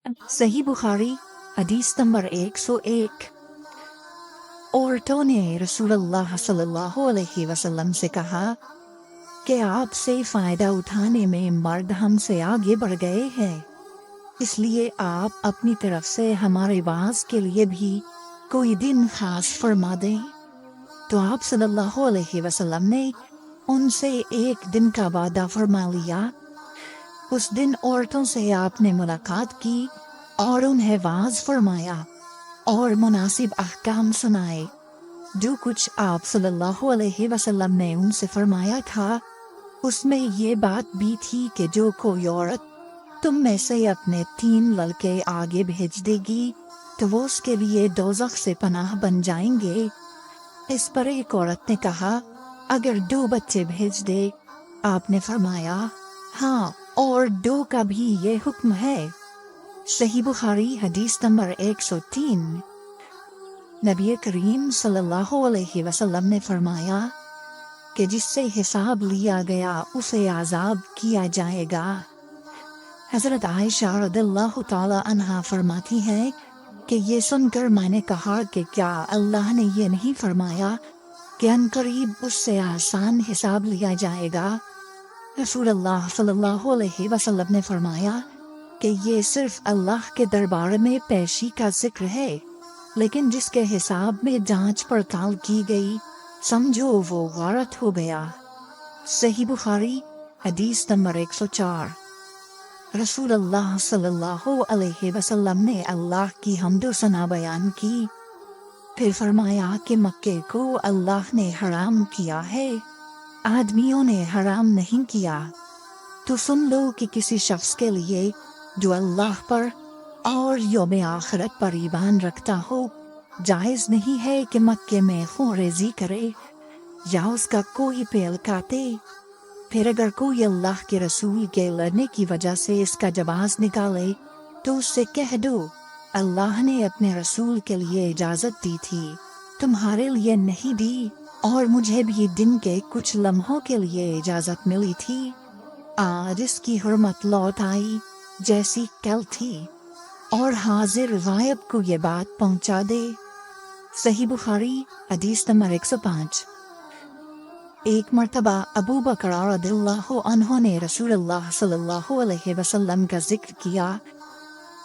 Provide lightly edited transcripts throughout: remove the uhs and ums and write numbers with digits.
صحیح بخاری حدیث نمبر 101۔ عورتوں نے رسول اللہ صلی اللہ علیہ وسلم سے کہا کہ آپ سے فائدہ اٹھانے میں مرد ہم سے آگے بڑھ گئے ہیں، اس لیے آپ اپنی طرف سے ہمارے باز کے لیے بھی کوئی دن خاص فرما دیں۔ تو آپ صلی اللہ علیہ وسلم نے ان سے ایک دن کا وعدہ فرما لیا۔ اس دن عورتوں سے آپ نے ملاقات کی اور انہیں واعظ فرمایا اور مناسب احکام سنائے۔ جو کچھ آپ صلی اللہ علیہ وسلم نے ان سے فرمایا تھا اس میں یہ بات بھی تھی کہ جو کوئی عورت تم میں سے اپنے 3 لڑکے آگے بھیج دے گی تو وہ اس کے لیے دوزخ سے پناہ بن جائیں گے۔ اس پر ایک عورت نے کہا اگر 2 بچے بھیج دے؟ آپ نے فرمایا ہاں، اور 2 کا بھی یہ حکم ہے۔ صحیح بخاری حدیث نمبر 103۔ نبی کریم صلی اللہ علیہ وسلم نے فرمایا کہ جس سے حساب لیا گیا اسے عذاب کیا جائے گا۔ حضرت عائشہ رضی اللہ تعالی عنہا فرماتی ہے کہ یہ سن کر میں نے کہا کہ کیا اللہ نے یہ نہیں فرمایا کہ عنقریب اس سے آسان حساب لیا جائے گا؟ رسول اللہ صلی اللہ علیہ وسلم نے فرمایا کہ یہ صرف اللہ کے دربار میں پیشی کا ذکر ہے، لیکن جس کے حساب میں جانچ پڑتال کی گئی سمجھو وہ غارت ہو گیا۔ صحیح بخاری حدیث نمبر 104۔ رسول اللہ صلی اللہ علیہ وسلم نے اللہ کی حمد و ثنا بیان کی، پھر فرمایا کہ مکے کو اللہ نے حرام کیا ہے، آدمیوں نے حرام نہیں کیا۔ تو سن لو کہ کسی شخص کے لیے جو اللہ پر اور یوم آخرت پر ایمان رکھتا ہو جائز نہیں ہے کہ مکے میں خون ریزی کرے یا اس کا کوئی پیل کاٹے۔ پھر اگر کوئی اللہ کے رسول کے لڑنے کی وجہ سے اس کا جواز نکالے تو اس سے کہہ دو اللہ نے اپنے رسول کے لیے اجازت دی تھی، تمہارے لیے نہیں دی، اور مجھے بھی دن کے کچھ لمحوں کے لیے اجازت ملی تھی، آج اس کی حرمت لوٹ آئی جیسی کل تھی، اور حاضر غائب کو یہ بات پہنچا دے۔ صحیح بخاری حدیث نمبر 105۔ ایک مرتبہ ابو بکر رضی اللہ عنہ نے رسول اللہ صلی اللہ علیہ وسلم کا ذکر کیا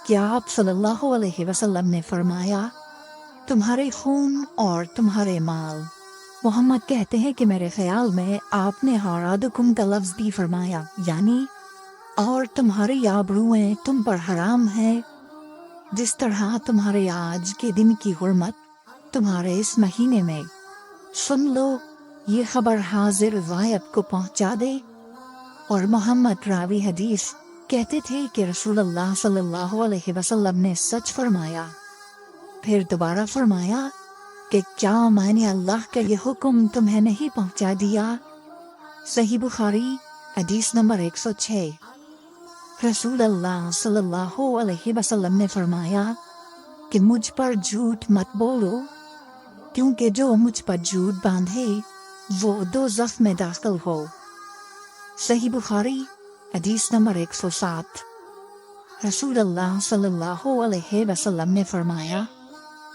کہ آپ صلی اللہ علیہ وسلم نے فرمایا تمہارے خون اور تمہارے مال۔ محمد کہتے ہیں کہ میرے خیال میں آپ نے حرادکم کا لفظ بھی فرمایا، یعنی اور تمہاری آبروئیں تم پر حرام ہیں، جس طرح تمہارے آج کے دن کی حرمت تمہارے اس مہینے میں۔ سن لو یہ خبر حاضر غائب کو پہنچا دے۔ اور محمد راوی حدیث کہتے تھے کہ رسول اللہ صلی اللہ علیہ وسلم نے سچ فرمایا۔ پھر دوبارہ فرمایا کہ کیا میں نے اللہ کا یہ حکم تمہیں نہیں پہنچا دیا؟ صحیح بخاری حدیث نمبر 106۔ رسول اللہ صلی اللہ علیہ وسلم نے فرمایا کہ مجھ پر جھوٹ مت بولو، کیونکہ جو مجھ پر جھوٹ باندھے وہ دوزخ میں داخل ہو۔ صحیح بخاری حدیث نمبر 107۔ رسول اللہ صلی اللہ علیہ وسلم نے فرمایا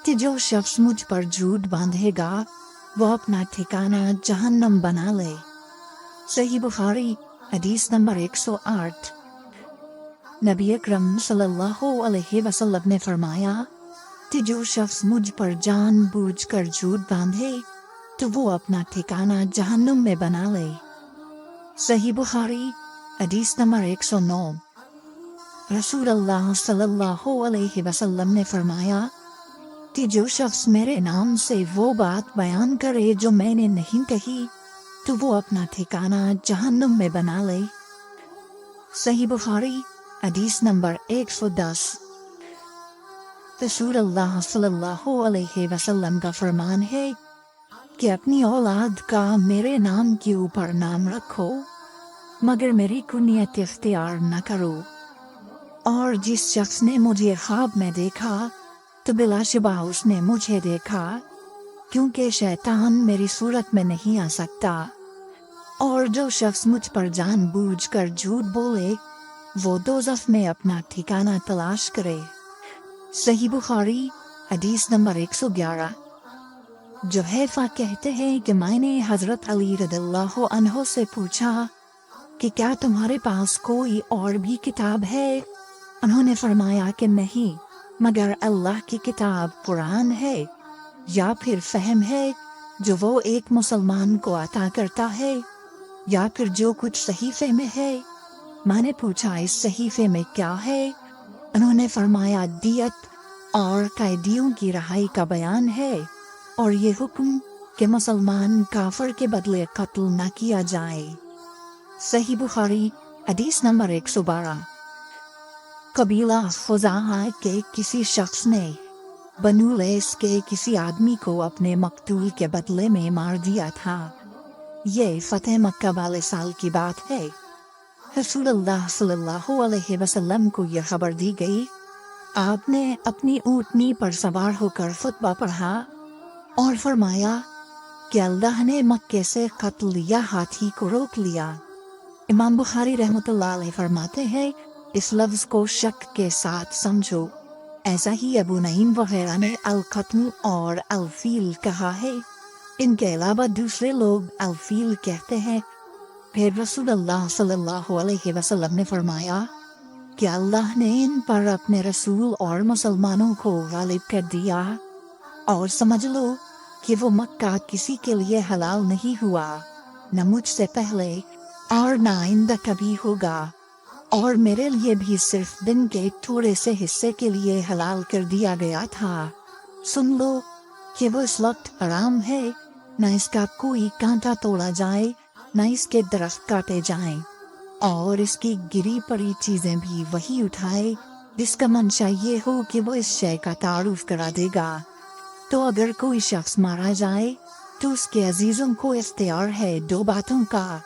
کہ جو شخص مجھ پر جھوٹ باندھے گا وہ اپنا ٹھکانہ جہنم بنا لے۔ صحیح بخاری حدیث نمبر 108۔ نبی اکرم صلی اللہ علیہ وسلم نے فرمایا کہ جو شخص مجھ پر جان بوجھ کر جھوٹ باندھے تو وہ اپنا ٹھکانہ جہنم میں بنا لے۔ صحیح بخاری حدیث نمبر 109۔ رسول اللہ صلی اللہ علیہ وسلم نے فرمایا کہ جو شخص میرے نام سے وہ بات بیان کرے جو میں نے نہیں کہی تو وہ اپنا ٹھکانہ جہنم میں بنا لے۔ صحیح بخاری حدیث نمبر 110۔ رسول اللہ صلی اللہ علیہ وسلم کا فرمان ہے کہ اپنی اولاد کا میرے نام کے اوپر نام رکھو مگر میری کنیت اختیار نہ کرو، اور جس شخص نے مجھے خواب میں دیکھا تو بلا شبہ اس نے مجھے دیکھا، کیونکہ شیطان میری صورت میں نہیں آ سکتا، اور جو شخص مجھ پر جان بوجھ کر جھوٹ بولے وہ دوزخ میں اپنا ٹھکانہ تلاش کرے۔ صحیح بخاری حدیث نمبر 111۔ جحیفہ کہتے ہیں کہ میں نے حضرت علی رضی اللہ عنہ سے پوچھا کہ کیا تمہارے پاس کوئی اور بھی کتاب ہے؟ انہوں نے فرمایا کہ نہیں، مگر اللہ کی کتاب قرآن ہے، یا پھر فہم ہے جو وہ ایک مسلمان کو عطا کرتا ہے، یا پھر جو کچھ صحیفے میں ہے۔ میں نے پوچھا اس صحیفے میں کیا ہے؟ انہوں نے فرمایا دیت اور قیدیوں کی رہائی کا بیان ہے، اور یہ حکم کہ مسلمان کافر کے بدلے قتل نہ کیا جائے۔ صحیح بخاری حدیث نمبر 112۔ قبیلہ خزاعہ کے کسی شخص نے بنو لیث کے کسی آدمی کو اپنے مقتول کے بدلے میں مار دیا تھا۔ یہ فتح مکہ والے سال کی بات ہے۔ رسول اللہ صلی اللہ علیہ وسلم کو یہ خبر دی گئی۔ آپ نے اپنی اونٹنی پر سوار ہو کر خطبہ پڑھا اور فرمایا کہ اللہ نے مکے سے قتل یا ہاتھی کو روک لیا۔ امام بخاری رحمۃ اللہ علیہ فرماتے ہیں اس لفظ کو شک کے ساتھ سمجھو۔ ایسا ہی ابو نعیم وغیرہ نے القتل اور الفیل کہا ہے، ان کے علاوہ دوسرے لوگ الفیل کہتے ہیں۔ پھر رسول اللہ صلی اللہ علیہ وسلم نے فرمایا کہ اللہ نے ان پر اپنے رسول اور مسلمانوں کو غالب کر دیا، اور سمجھ لو کہ وہ مکہ کسی کے لیے حلال نہیں ہوا، نہ مجھ سے پہلے اور نہ آئندہ کبھی ہوگا، اور میرے لیے بھی صرف دن کے تھوڑے سے حصے کے لیے حلال کر دیا گیا تھا۔ سن لو کہ وہ اس وقت حرام ہے، نہ اس کا کوئی کانٹا توڑا جائے، نہ اس کے درخت کاٹے جائیں، اور اس کی گری پڑی چیزیں بھی وہی اٹھائے جس کا منشا یہ ہو کہ وہ اس شے کا تعارف کرا دے گا۔ تو اگر کوئی شخص مارا جائے تو اس کے عزیزوں کو اختیار ہے دو باتوں کا،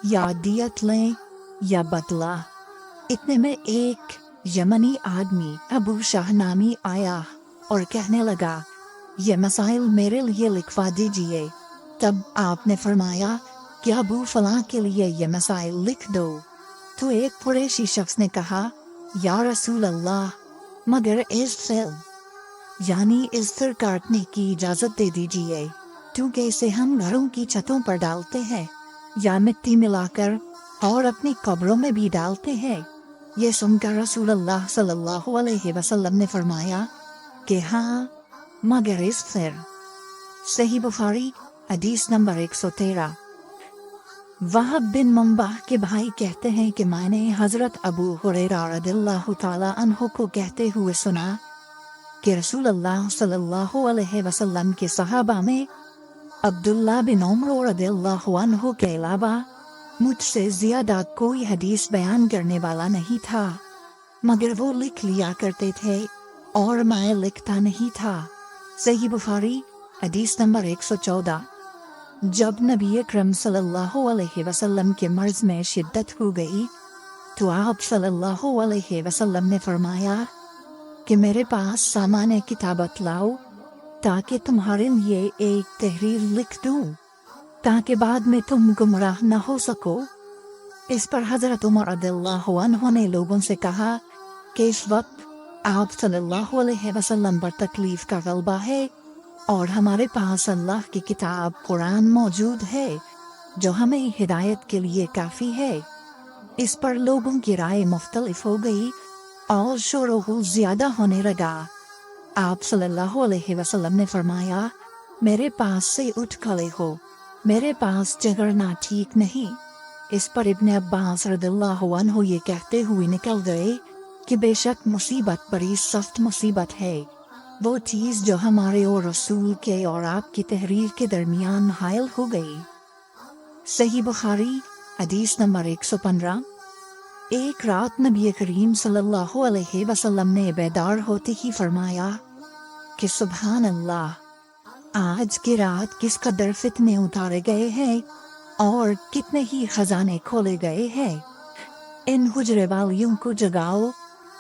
یا دیت لیں یا بدلہ۔ اتنے میں ایک یمنی آدمی ابو شاہ نامی آیا اور کہنے لگا یہ مسائل میرے لیے لکھوا دیجئے۔ تب آپ نے فرمایا کہ ابو فلاں کے لیے یہ مسائل لکھ دو۔ تو ایک قریشی شخص نے کہا یا رسول اللہ، مگر اذفر یعنی اذفر کاٹنے کی اجازت دے دیجئے، کیونکہ اسے ہم گھروں کی چھتوں پر ڈالتے ہیں یا مٹی ملا کر اور اپنی قبروں میں بھی ڈالتے ہیں۔ یہ سن کر رسول اللہ صلی اللہ علیہ وسلم نے فرمایا کہ ہاں، مگر اذفر۔ صحیح بخاری حدیث نمبر 113۔ وہب بن منبع کے بھائی کہتے ہیں کہ میں نے حضرت ابو ہریرہ رضی اللہ تعالی عنہ کو کہتے ہوئے سنا کہ رسول اللہ صلی اللہ علیہ وسلم کے صحابہ میں عبداللہ بن عمر رضی اللہ عنہ کے علاوہ مجھ سے زیادہ کوئی حدیث بیان کرنے والا نہیں تھا، مگر وہ لکھ لیا کرتے تھے اور میں لکھتا نہیں تھا۔ صحیح بخاری حدیث نمبر 114۔ جب نبی اکرم صلی اللہ علیہ وسلم کے مرض میں شدت ہو گئی تو آپ صلی اللہ علیہ وسلم نے فرمایا کہ میرے پاس سامان کتابت لاؤ تاکہ تمہارے لیے ایک تحریر لکھ دوں، تاکہ بعد میں تم گمراہ نہ ہو سکو۔ اس پر حضرت عمر رضی اللہ عنہ نے لوگوں سے کہا کہ اس وقت آپ صلی اللہ علیہ وسلم پر تکلیف کا غلبہ ہے، اور ہمارے پاس اللہ کی کتاب قرآن موجود ہے جو ہمیں ہدایت کے لیے کافی ہے۔ اس پر لوگوں کی رائے مختلف ہو گئی اور شور و غل زیادہ ہونے لگا۔ آپ صلی اللہ علیہ وسلم نے فرمایا میرے پاس سے اٹھ کھڑے ہو، میرے پاس جھگڑنا ٹھیک نہیں۔ اس پر ابن عباس رضی اللہ عنہ یہ کہتے ہوئے نکل گئے کہ بے شک مصیبت بڑی سخت مصیبت ہے، وہ چیز جو ہمارے اور رسول کے اور آپ کی تحریر کے درمیان حائل ہو گئی۔ صحیح بخاری حدیث نمبر 115۔ ایک رات نبی کریم صلی اللہ علیہ وسلم نے بیدار ہوتے ہی فرمایا کہ سبحان اللہ، آج کی رات کس قدر فتنے اتارے گئے ہیں اور کتنے ہی خزانے کھولے گئے ہیں۔ ان حجرے والیوں کو جگاؤ،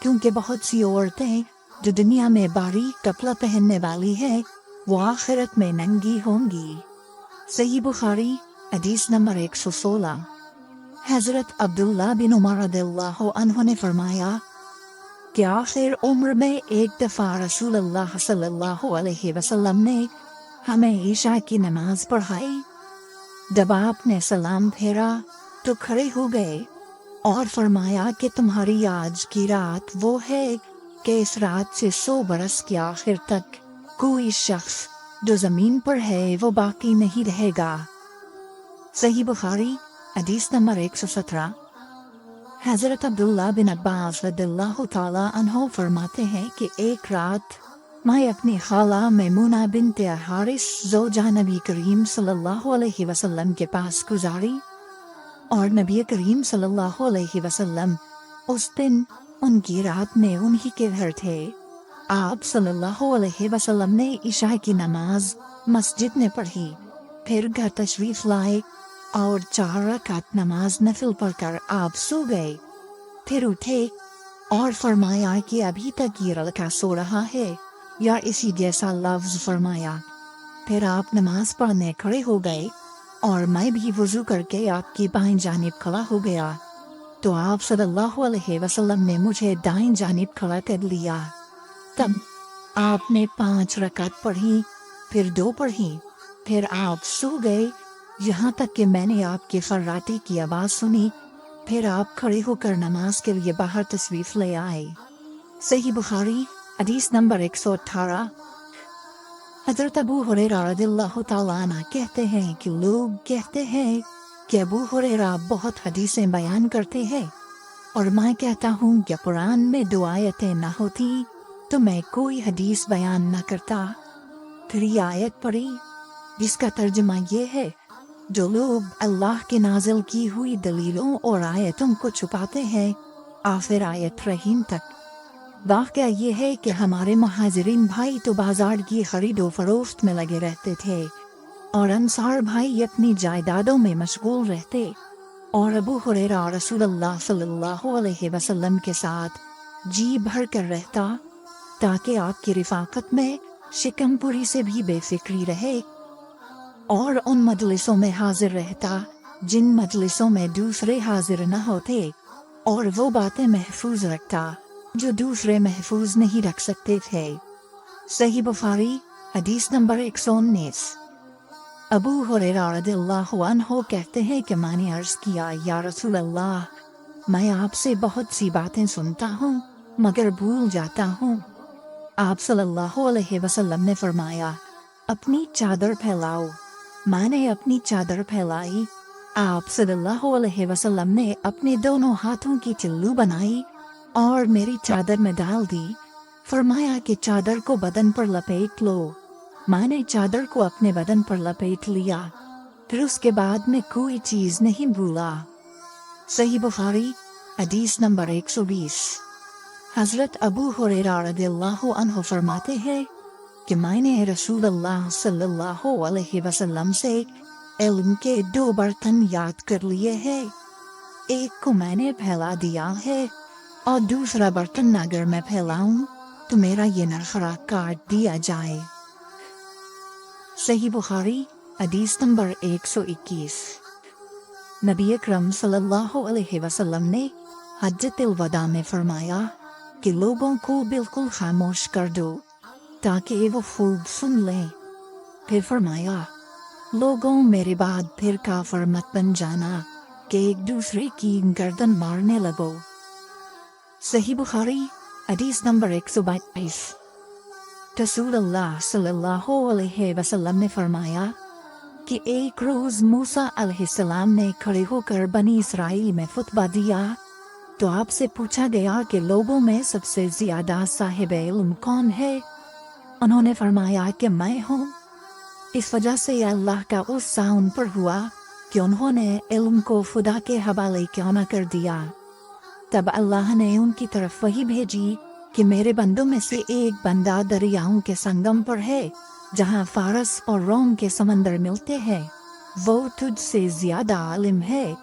کیونکہ بہت سی عورتیں جو دنیا میں باریک کپڑا پہننے والی ہیں وہ آخرت میں ننگی ہوں گی۔ صحیح بخاری حدیث نمبر 116۔ حضرت عبداللہ بن عمر رضی اللہ عنہ نے فرمایا کہ آخر عمر میں ایک دفعہ رسول اللہ صلی اللہ علیہ وسلم نے ہمیں عشاء کی نماز پڑھائی۔ جب آپ نے سلام پھیرا تو کھڑے ہو گئے اور فرمایا کہ تمہاری آج کی رات وہ ہے کہ اس رات سے 100 برس کے آخر تک کوئی شخص جو زمین پر ہے وہ باقی نہیں رہے گا۔ صحیح بخاری حدیث نمبر 117۔ حضرت عبداللہ بن عباس رضی اللہ تعالی عنہ فرماتے ہیں کہ ایک رات میں اپنی خالہ میمونہ بنت حارث زوجہ نبی کریم صلی اللہ علیہ وسلم کے پاس گزاری، اور نبی کریم صلی اللہ علیہ وسلم اس دن ان کی رات میں انہی کے گھر تھے۔ آپ صلی اللہ علیہ وسلم نے عشاء کی نماز مسجد میں پڑھی، پھر گھر تشریف لائے اور 4 رکعت نماز نفل پڑھ کر آپ سو گئے۔ پھر اٹھے اور فرمایا کہ ابھی تک یہ لڑکا سو رہا ہے یا اسی جیسا لفظ فرمایا۔ پھر آپ نماز پڑھنے کھڑے ہو گئے اور میں بھی وضو کر کے آپ کی بائیں جانب کھڑا ہو گیا تو آپ صلی اللہ علیہ وسلم نے مجھے دائیں جانب کھڑا کر لیا۔ تب آپ نے 5 رکعت پڑھی، پھر 2 پڑھی، پھر آپ سو گئے یہاں تک کہ میں نے آپ کے فراٹے کی آواز سنی، پھر آپ کھڑے ہو کر نماز کے لیے باہر تشریف لے آئے۔ صحیح بخاری حدیث نمبر 118۔ حضرت ابو ہریرہ رضی اللہ تعالیٰ عنہ کہتے ہیں کہ لوگ کہتے ہیں کہ ابو ہریرہ بہت حدیثیں بیان کرتے ہیں، اور میں کہتا ہوں کہ قرآن میں 2 آیتیں نہ ہوتی تو میں کوئی حدیث بیان نہ کرتا۔ پھر یہ آیت پڑھی جس کا ترجمہ یہ ہے، جو لوگ اللہ کے نازل کی ہوئی دلیلوں اور آیتوں کو چھپاتے ہیں، آخر آیت رحیم تک۔ واقعہ یہ ہے کہ ہمارے مہاجرین بھائی تو بازار کی خرید و فروخت میں لگے رہتے تھے اور انصار بھائی اپنی جائیدادوں میں مشغول رہتے، اور ابو ہریرہ رسول اللہ صلی اللہ علیہ وسلم کے ساتھ جی بھر کر رہتا تاکہ آپ کی رفاقت میں شکم پوری سے بھی بے فکری رہے، اور ان مجلسوں میں حاضر رہتا جن مجلسوں میں دوسرے حاضر نہ ہوتے، اور وہ باتیں محفوظ رکھتا جو دوسرے محفوظ نہیں رکھ سکتے تھے۔ صحیح بخاری حدیث نمبر 119۔ ابو ہریرہ رضی اللہ عنہ کہتے ہیں کہ میں نے عرض کیا، یا رسول اللہ، میں آپ سے بہت سی باتیں سنتا ہوں مگر بھول جاتا ہوں۔ آپ صلی اللہ علیہ وسلم نے فرمایا، اپنی چادر پھیلاؤ۔ میں نے اپنی چادر پھیلائی، آپ صلی اللہ علیہ وسلم نے اپنے دونوں ہاتھوں کی چلو بنائی اور میری چادر میں ڈال دی، فرمایا کہ چادر کو بدن پر لپیٹ لو۔ میں نے چادر کو اپنے بدن پر لپیٹ لیا، پھر اس کے بعد میں کوئی چیز نہیں بھولا۔ صحیح بخاری حدیث نمبر 120۔ حضرت ابو ہریرہ رضی اللہ عنہ فرماتے ہیں کہ میں نے رسول اللہ صلی اللہ علیہ وسلم سے علم کے 2 برتن یاد کر لیے ہیں، ایک کو میں نے پھیلا دیا ہے اور دوسرا برتن اگر میں پھیلاؤں تو میرا یہ نرخرا کاٹ دیا جائے۔ صحیح بخاری حدیث نمبر 121۔ نبی اکرم صلی اللہ علیہ وسلم نے حجۃ الوداع میں فرمایا کہ لوگوں کو بالکل خاموش کر دو تاکہ وہ خوب سن لیں۔ پھر فرمایا، لوگوں میرے بعد پھر کافر مت بن جانا کہ ایک دوسرے کی گردن مارنے لگو۔ صحیح بخاری حدیث نمبر 122۔ رسول اللہ صلی اللہ علیہ وسلم نے فرمایا کہ ایک روز موسیٰ علیہ السلام نے کھڑے ہو کر بنی اسرائیل میں خطبہ دیا تو آپ سے پوچھا گیا کہ لوگوں میں سب سے زیادہ صاحب علم کون ہے؟ انہوں نے فرمایا کہ میں ہوں۔ اس وجہ سے اللہ کا غصہ ان پر ہوا کہ انہوں نے علم کو خدا کے حوالے کیوں نہ کر دیا۔ تب اللہ نے ان کی طرف وحی بھیجی کہ میرے بندوں میں سے ایک بندہ دریاؤں کے سنگم پر ہے جہاں فارس اور روم کے سمندر ملتے ہیں، وہ تجھ سے زیادہ عالم ہے۔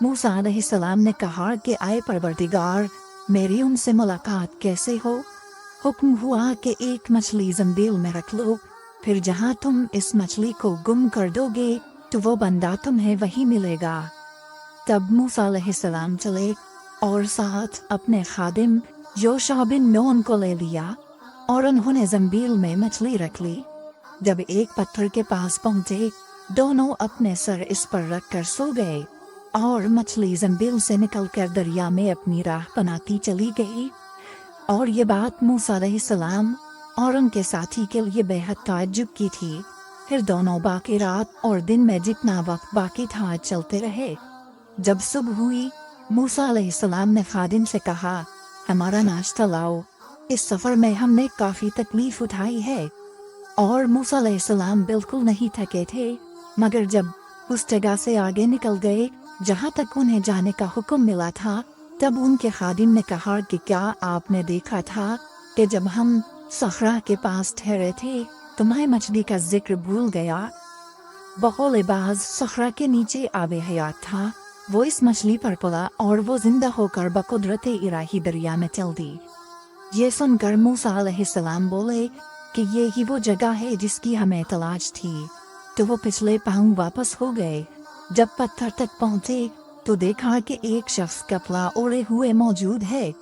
موسیٰ علیہ السلام نے کہا کہ اے پروردگار، میری ان سے ملاقات کیسے ہو؟ حکم ہوا کہ ایک مچھلی زنبیل میں رکھ لو، پھر جہاں تم اس مچھلی کو گم کر دو گے تو وہ بندہ تمہیں وہیں ملے گا۔ तब मूसा अलैहिस्सलाम चले और साथ अपने खादिम योशा बिन नून को ले लिया और उन्होंने जंबील में मछली रख ली। जब एक पत्थर के पास पहुंचे, दोनों अपने सर इस पर रखकर सो गए और मछली जंबील से निकलकर दरिया में अपनी राह बनाती चली गई। और ये बात मूसा अलैहिस्सलाम और उनके साथी के लिए बेहद ताज्जुब की थी। फिर दोनों बाकी रात और दिन में जितना वक्त बाकी था चलते रहे। जब सुबह हुई, मूसा अलैहिस्सलाम ने खादिम से कहा, हमारा नाश्ता लाओ, इस सफ़र में हमने काफ़ी तकलीफ उठाई है। और मूसा अलैहिस्सलाम बिल्कुल नहीं थके थे, मगर जब उस जगह से आगे निकल गए जहाँ तक उन्हें जाने का हुक्म मिला था, तब उनके खादिम ने कहा कि क्या आपने देखा था कि जब हम सखरा के पास ठहरे थे तो मैं मछली का जिक्र भूल गया। बकौल-ए-बाज सखरा के नीचे आबे हयात था, वो इस मछली पर पड़ा और वो जिंदा होकर बकुदरते इलाही दरिया में चल दी। ये सुनकर मूसा अलैहिस्सलाम बोले कि ये ही वो जगह है जिसकी हमें तलाश थी। तो वो पिछले पाँव वापस हो गए। जब पत्थर तक पहुँचे तो देखा कि एक शख्स कपड़ा ओढ़े हुए मौजूद है।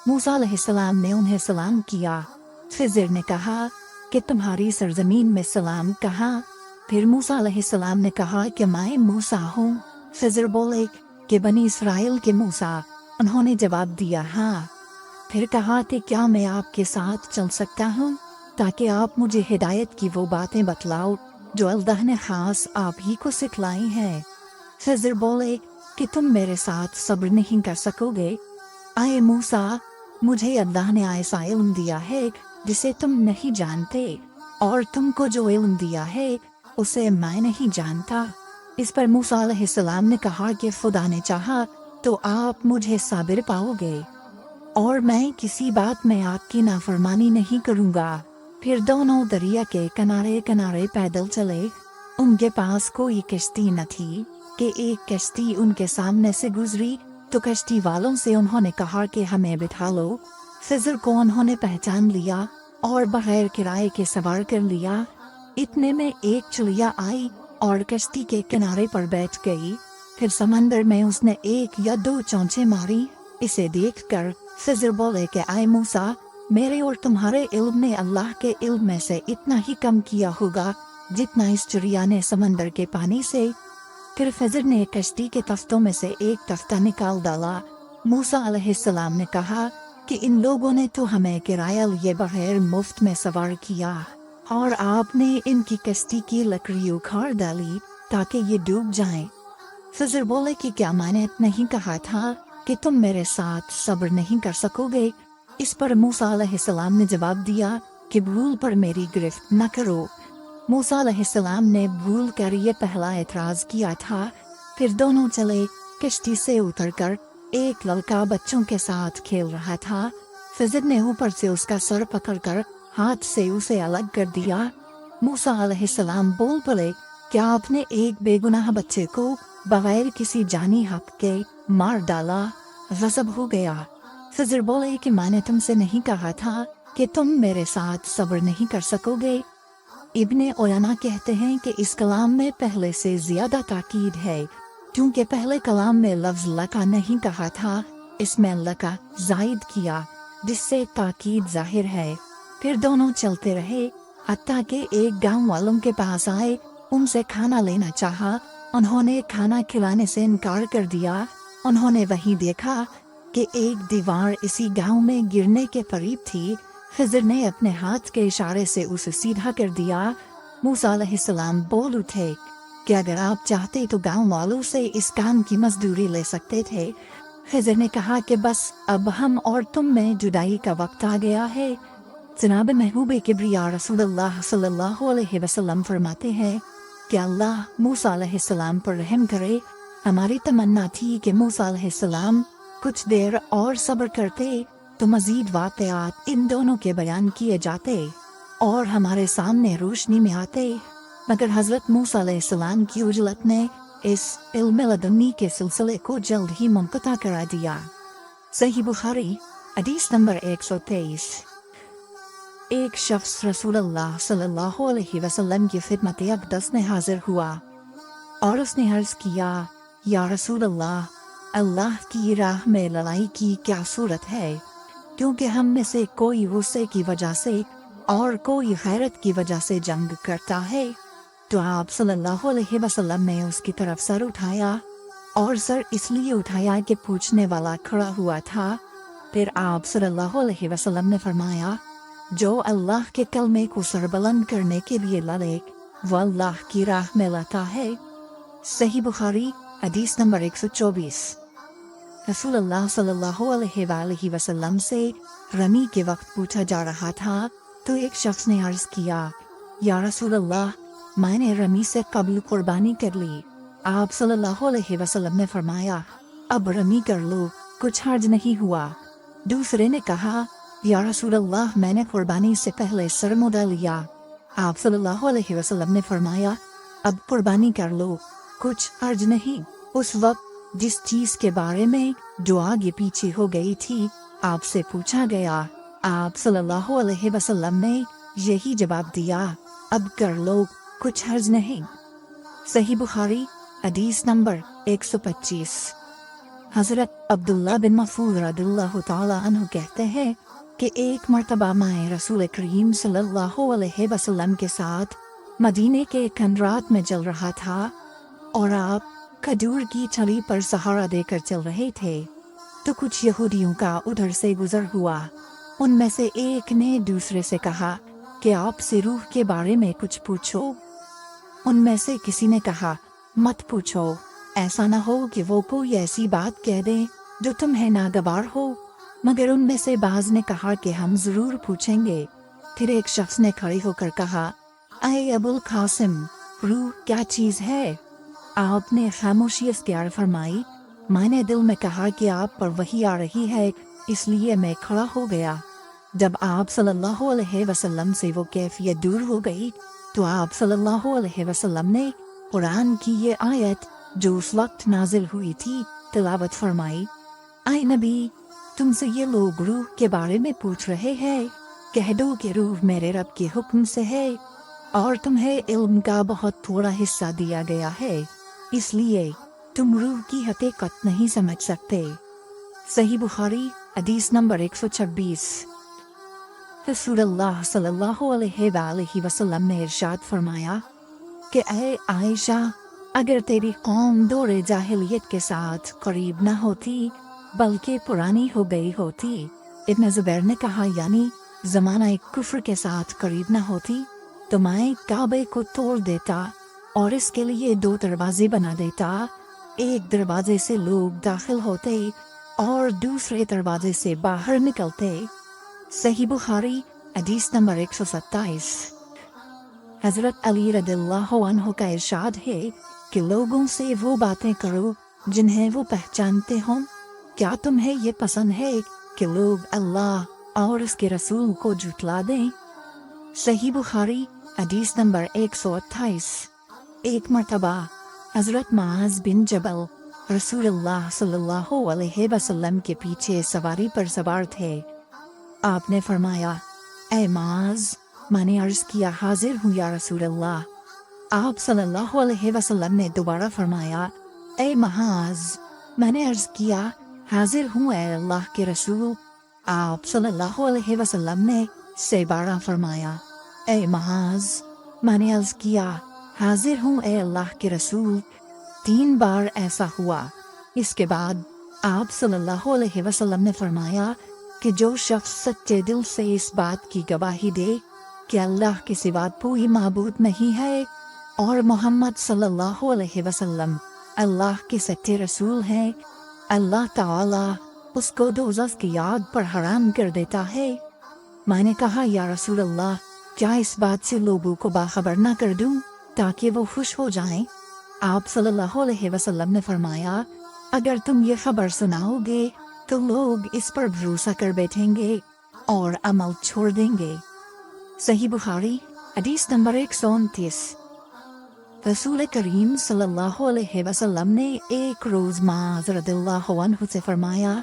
मूसा अलैहिस्सलाम ने उन्हें सलाम किया। खिज़र ने कहा कि तुम्हारी सरजमीन में सलाम कहाँ? फिर मूसा अलैहिस्सलाम ने कहा कि मैं मूसा हूँ। खिज़र बोले कि बनी इसराइल के मूसा। उन्होंने जवाब दिया, हाँ। फिर कहा कि क्या मैं आपके साथ चल सकता हूँ ताकि आप मुझे हिदायत की वो बातें बतलाओ जो अल्लाह ने खास आप ही को सिखलाई हैं। खिज़र बोले कि तुम मेरे साथ सब्र नहीं कर सकोगे। आए मूसा, मुझे अल्लाह ने ऐसा इल्म दिया है जिसे तुम नहीं जानते, और तुमको जो इल्म दिया है उसे मैं नहीं जानता। इस पर मूसा अलैहिस्सलाम ने कहा कि खुदा ने चाहा तो आप मुझे साबिर पाओगे और मैं किसी बात में आपकी नाफरमानी नहीं करूँगा। फिर दोनों दरिया के किनारे किनारे पैदल चले। उनके पास कोई कश्ती न थी कि एक कश्ती उनके सामने से गुजरी तो कश्ती वालों से उन्होंने कहा कि हमें बिठा लो। खिज़र को उन्होंने पहचान लिया और बगैर किराए के सवार कर लिया। इतने में एक चिड़िया आई और कश्ती के किनारे पर बैठ गई। फिर समंदर में उसने एक या दो चोंचे मारी। इसे देखकर खिज़र बोले कि आए मूसा, मेरे और तुम्हारे इल्म ने अल्लाह के इल्म में से इतना ही कम किया होगा जितना इस चिड़िया ने समंदर के पानी से। फिर खिज़र ने कश्ती के तख्तों में से एक तख्ता निकाल डाला। मूसा अलैहिस्सलाम ने कहा कि इन लोगों ने तो हमें किराया लिए बगैर मुफ्त में सवार किया और आपने इनकी कश्ती की लकड़ी उखाड़ डाली ताकि ये डूब जाएं। खिज़र बोले कि क्या मैंने नहीं कहा था कि तुम मेरे साथ सब्र नहीं कर सकोगे? इस पर मूसा अलैहिस्सलाम ने जवाब दिया कि भूल पर मेरी गिरफ्त न करो। मूसा अलैहिस्सलाम ने भूल कर ये पहला एतराज किया था। फिर दोनों चले। कश्ती से उतरकर एक लड़का बच्चों के साथ खेल रहा था। खिज़र ने ऊपर से उसका सर पकड़कर हाथ से उसे अलग कर दिया। मूसा अलैहिस्सलाम बोल पड़े, क्या आपने एक बेगुनाह बच्चे को बगैर किसी जानी हक के मार डाला? गज़ब हो गया। खिज़र बोले कि मैंने तुमसे नहीं कहा था कि तुम मेरे साथ सब्र नहीं कर सकोगे। इब्ने उलमा कहते हैं कि इस कलाम में पहले से ज़्यादा ताकीद है, क्योंकि पहले कलाम में लफ्ज़ लका नहीं कहा था, इसमें लका ज़ायद किया, जिससे ताकीद ज़ाहिर है। फिर दोनों चलते रहे हत्ता कि एक गांव वालों के पास आए। उनसे खाना लेना चाहा, उन्होंने खाना खिलाने से इनकार कर दिया। उन्होंने वहीं देखा कि एक दीवार इसी गांव में गिरने के करीब थी। खिज़र ने अपने हाथ के इशारे से उसे सीधा कर दिया। मूसा अलैहिस्सलाम बोल उठे कि अगर आप चाहते तो गांव वालों से इस काम की मजदूरी ले सकते थे। खिज़र ने कहा कि बस अब हम और तुम में जुदाई का वक्त आ गया है। जनाब महबूब किब्रिया रसूलुल्लाह सल्लल्लाहु अलैहि वसल्लम फरमाते हैं कि अल्लाह मूसा अलैहिस्सलाम पर रहम करे। हमारी तमन्ना थी कि मूसा अलैहिस्सलाम कुछ देर और सब्र करते तो मजीद वाक़यात इन दोनों के बयान किए जाते और हमारे सामने रोशनी में आते, मगर हज़रत मूसा अलैहिस्सलाम की उजलत ने इस इल्म लदुन्नी के सिलसिले को जल्द ही मुनक़ता करा दिया। सही बुखारी हदीस नंबर 123। एक शख्स रसूलुल्लाह सल्लल्लाहु अलैहि वसल्लम की खिदमत अक़दस में हाजिर हुआ और उसने अर्ज़ किया, یا رسول اللہ کی راہ میں لڑائی کی کیا صورت ہے؟ کیونکہ ہم میں سے کوئی غصے کی وجہ سے اور کوئی غیرت کی وجہ سے جنگ کرتا ہے۔ تو آپ صلی اللہ علیہ وسلم نے اس کی طرف سر اٹھایا، اور سر اس لیے اٹھایا کہ پوچھنے والا کھڑا ہوا تھا۔ پھر آپ صلی اللہ علیہ وسلم نے فرمایا، جو اللہ کے کلمے کو سربلند کرنے کے لیے لڑے وہ اللہ کی راہ میں لڑتا ہے۔ صحیح بخاری حدیث نمبر 124۔ رسول اللہ صلی اللہ علیہ وآلہ وسلم سے رمی کے وقت پوچھا جا رہا تھا تو ایک شخص نے عرض کیا، یا رسول اللہ، میں نے رمی سے قبل قربانی کر لی۔ آپ صلی اللہ علیہ وسلم نے فرمایا، اب رمی کر لو، کچھ حرج نہیں ہوا۔ دوسرے نے کہا، یا رسول اللہ، میں نے قربانی سے پہلے سر مڈا لیا۔ آپ صلی اللہ علیہ وسلم نے فرمایا، اب قربانی کر لو، کچھ حرج نہیں۔ اس وقت جس چیز کے بارے میں جو آگے پیچھے ہو گئی تھی آپ سے پوچھا گیا، آپ صلی اللہ علیہ وسلم نے یہی جواب دیا، اب کر لو، کچھ حرج نہیں۔ صحیح بخاری حدیث نمبر 125۔ حضرت عبداللہ بن مسعود رضی اللہ تعالی عنہ کہتے ہیں کہ ایک مرتبہ میں رسول کریم صلی اللہ علیہ وسلم کے ساتھ مدینے کے کھنڈرات میں چل رہا تھا، اور آپ کھجور کی چھڑی پر سہارا دے کر چل رہے تھے، تو کچھ یہودیوں کا ادھر سے گزر ہوا۔ ان میں سے ایک نے دوسرے سے کہا کہ آپ سے روح کے بارے میں کچھ پوچھو۔ ان میں سے کسی نے کہا، مت پوچھو، ایسا نہ ہو کہ وہ کوئی ایسی بات کہہ دیں جو تمہیں ناگوار ہو۔ مگر ان میں سے بعض نے کہا کہ ہم ضرور پوچھیں گے۔ پھر ایک شخص نے کھڑے ہو کر کہا، اے ابو القاسم، روح کیا چیز ہے؟ آپ نے خاموشی اختیار فرمائی۔ میں نے دل میں کہا کہ آپ پر وحی آ رہی ہے، اس لیے میں کھڑا ہو گیا۔ جب آپ صلی اللہ علیہ وسلم سے وہ کیفیت دور ہو گئی تو آپ صلی اللہ علیہ وسلم نے قرآن کی یہ آیت جو اس وقت نازل ہوئی تھی تلاوت فرمائی، اے نبی، تم سے یہ لوگ روح کے بارے میں پوچھ رہے ہیں، کہہ دو کہ روح میرے رب کے حکم سے ہے، اور تمہیں علم کا بہت تھوڑا حصہ دیا گیا ہے، اس لیے تم روح کی حقیقت نہیں سمجھ سکتے۔ صحیح بخاری حدیث نمبر 126۔ رسول اللہ صلی اللہ علیہ وآلہ وسلم نے ارشاد فرمایا کہ اے عائشہ، اگر تیری قوم دور جاہلیت کے ساتھ قریب نہ ہوتی بلکہ پرانی ہو گئی ہوتی، ابن زبیر نے کہا یعنی زمانہ کفر کے ساتھ قریب نہ ہوتی، تو میں کعبے کو توڑ دیتا اور اس کے لیے 2 دروازے بنا دیتا، ایک دروازے سے لوگ داخل ہوتے اور دوسرے دروازے سے باہر نکلتے۔ صحیح بخاری حدیث نمبر 127۔ حضرت علی رضی اللہ عنہ کا ارشاد ہے کہ لوگوں سے وہ باتیں کرو جنہیں وہ پہچانتے ہوں۔ کیا تمہیں یہ پسند ہے کہ لوگ اللہ اور اس کے رسول کو جھٹلا دیں؟ صحیح بخاری حدیث نمبر 128۔ ایک مرتبہ حضرت معاذ بن جبل رسول اللہ صلی اللہ علیہ وسلم کے پیچھے سواری پر سوار تھے۔ آپ نے فرمایا، اے معاذ، میں نے عرض کیا حاضر ہوں یا رسول اللہ۔ آپ صلی اللہ علیہ وسلم نے دوبارہ فرمایا، اے معاذ، میں نے عرض کیا حاضر ہوں اے اللہ کے رسول۔ آپ صلی اللہ علیہ وسلم نے 3 فرمایا، اے معاذ، میں نے عرض کیا حاضر ہوں اے اللہ کے رسول۔ 3 بار ایسا ہوا۔ اس کے بعد آپ صلی اللہ علیہ وسلم نے فرمایا کہ جو شخص سچے دل سے اس بات کی گواہی دے کہ اللہ کے سوا کوئی معبود نہیں ہے اور محمد صلی اللہ علیہ وسلم اللہ کے سچے رسول ہیں، اللہ تعالی اس کو دوزخ کی آگ پر حرام کر دیتا ہے۔ میں نے کہا یا رسول اللہ، کیا اس بات سے لوگوں کو باخبر نہ کر دوں تاکہ وہ خوش ہو جائیں؟ آپ صلی اللہ علیہ وسلم نے فرمایا، اگر تم یہ خبر سناؤ گے تو لوگ اس پر بھروسہ کر بیٹھیں گے اور عمل چھوڑ دیں گے۔ صحیح بخاری حدیث نمبر 129۔ رسول کریم صلی اللہ علیہ وسلم نے ایک روز معاذ رضی اللہ عنہ سے فرمایا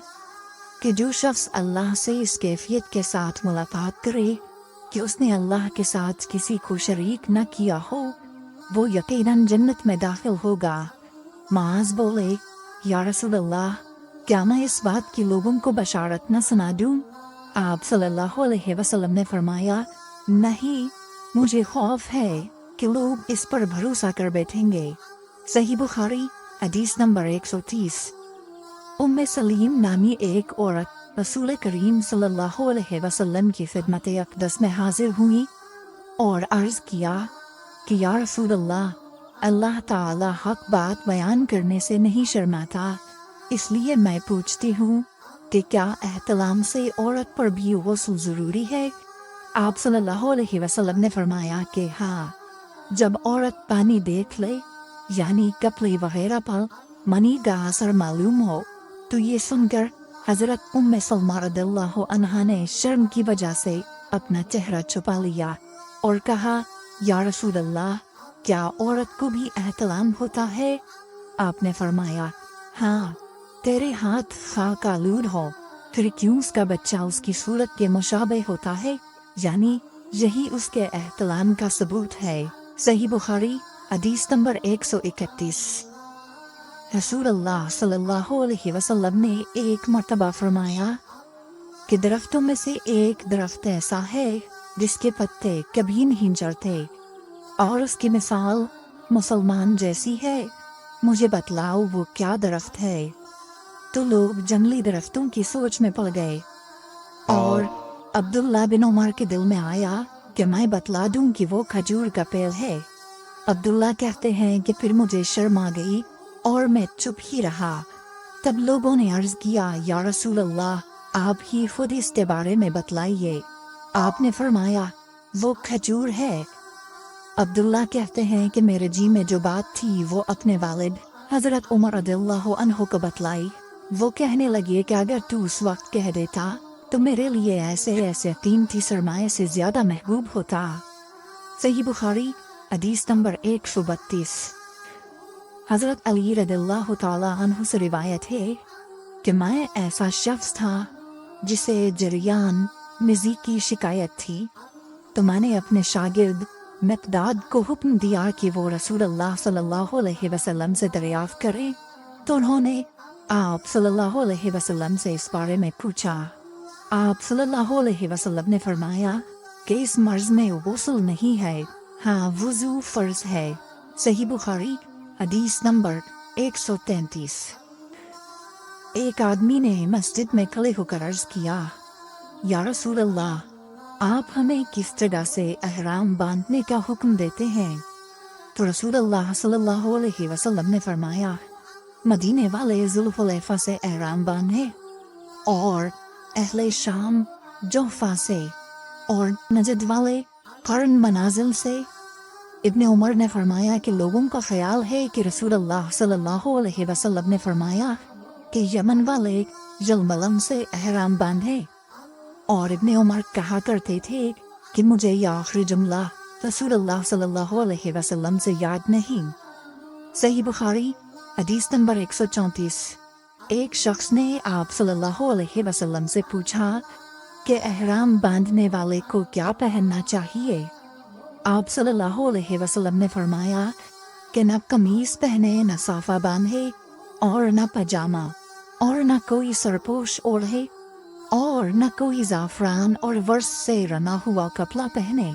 کہ جو شخص اللہ سے اس کیفیت کے ساتھ ملاقات کرے کہ اس نے اللہ کے ساتھ کسی کو شریک نہ کیا ہو، وہ یقیناً جنت میں داخل ہوگا۔ माज बोले, या रसूल अल्लाह, क्या मैं इस बात की लोगों को बशारत न सुना दूं? आप सल्लल्लाहु अलैहि वसल्लम ने फरमाया, नहीं, मुझे खौफ है कि लोग इस पर भरोसा कर बैठेंगे। सही बुखारी हदीस नंबर 130। उम्मे सलीम नामी एक औरत रसूल करीम सल्लल्लाहु अलैहि वसल्लम की खिदमत अक़दस में हाजिर हुई और अर्ज़ किया कि या रसूल अल्लाह, अल्लाह ताला हक बात बयान करने से नहीं शर्माता, इसलिए मैं पूछती हूँ कि क्या एहतलाम से औरत पर भी गुस्ल ज़रूरी है? आप सल्लल्लाहु अलैहि वसल्लम ने फरमाया कि हाँ, जब औरत पानी देख ले यानी कपड़े वगैरह पर मनी का असर मालूम हो। तो ये सुनकर हजरत उम्मे सलमा रदियल्लाहु अन्हा ने शर्म की वजह से अपना चेहरा छुपा लिया और कहा, या रसूल अल्लाह, क्या औरत को भी एहतलाम होता है? आपने फरमाया, हाँ, तेरे हाथ खाक आलूद हो, फिर क्यों उसका बच्चा उसकी सूरत के मुशाबे होता है, यानी यही उसके एहतलाम का सबूत है। सही बुखारी हदीस नंबर 131। रसूल अल्लाह सल्लल्लाहु अलैहि वसल्लम ने एक मर्तबा फरमाया कि दरख्तों में से एक दरख्त ऐसा है जिसके पत्ते कभी नहीं झड़ते और उसकी मिसाल मुसलमान जैसी है, मुझे बतलाओ वो क्या दरख्त है? तो लोग जंगली दरख्तों की सोच में पड़ गए और अब्दुल्ला बिन उमर के दिल में आया कि मैं बतला दूं कि वो खजूर का पेड़ है। अब्दुल्ला कहते हैं कि फिर मुझे शर्म आ गई और मैं चुप ही रहा। तब लोगों ने अर्ज किया, या रसूल अल्लाह, आप ही खुद इसके बारे में बतलाइए। आपने फरमाया, वो खजूर है। अब्दुल्ला कहते हैं कि मेरे जी में जो बात थी वो अपने वालिद हजरत उमर रदियल्लाहु अन्हु को बतलाई। वो कहने लगे कि अगर तू उस वक्त कह देता तो मेरे लिए ऐसे ऐसे कीमती सरमाए से ज्यादा महबूब होता। सही बुखारी हदीस नंबर 132। हजरत अली रदियल्लाहु ताला अन्हु से रिवायत है कि मैं ऐसा शख्स था जिसे जरियान मिज़ी की शिकायत थी, तो मैंने अपने शागिर्द मिक़दाद को हुक्म दिया कि वो रसूल अल्लाह सल्लल्लाहु अलैहि वसल्लम से दरियाफ्त करें। तो उन्होंने आप सल्लल्लाहु अलैहि वसल्लम से इस बारे में पूछा। आप सल्लल्लाहु अलैहि वसल्लम ने फरमाया कि इस मर्ज में गुस्ल नहीं है, हाँ वुज़ू फ़र्ज है। सही बुखारी हदीस नंबर 133। एक आदमी ने मस्जिद में खड़े होकर अर्ज किया, या रसूल अल्लाह, आप हमें किस तरह से एहराम बांधने का हुक्म देते हैं? तो रसूल अल्लाह सल्लल्लाहु अलैहि वसल्लम ने फरमाया, मदीने वाले ज़ुल्हुलैफ़ा से एहराम बांधे और अहले शाम जोफ़ा से और नजद वाले क़र्न मनाजिल से। इब्ने उमर ने फरमाया कि लोगों का ख्याल है कि रसूल अल्लाह सल्लल्लाहु अलैहि वसल्लम ने फरमाया कि यमन वाले यलमलम से एहराम बांधे। और इब्ने उमर कहा करते थे कि मुझे यह आखिरी जुमला रसूल अल्लाह सल्लल्लाहु अलैहि वसल्लम से याद नहीं। सही बुखारी हदीस नंबर 134। एक शख्स ने आप सल्लल्लाहु अलैहि वसल्लम से पूछा कि एहराम बांधने वाले को क्या पहनना चाहिए? आप सल्लल्लाहु अलैहि वसल्लम ने फरमाया कि न कमीज पहने, न साफा बांधे और न पजामा और न कोई सरपोश ओढ़े और न कोई ज़ाफ़रान और वर्स से रना हुआ कपड़ा पहने,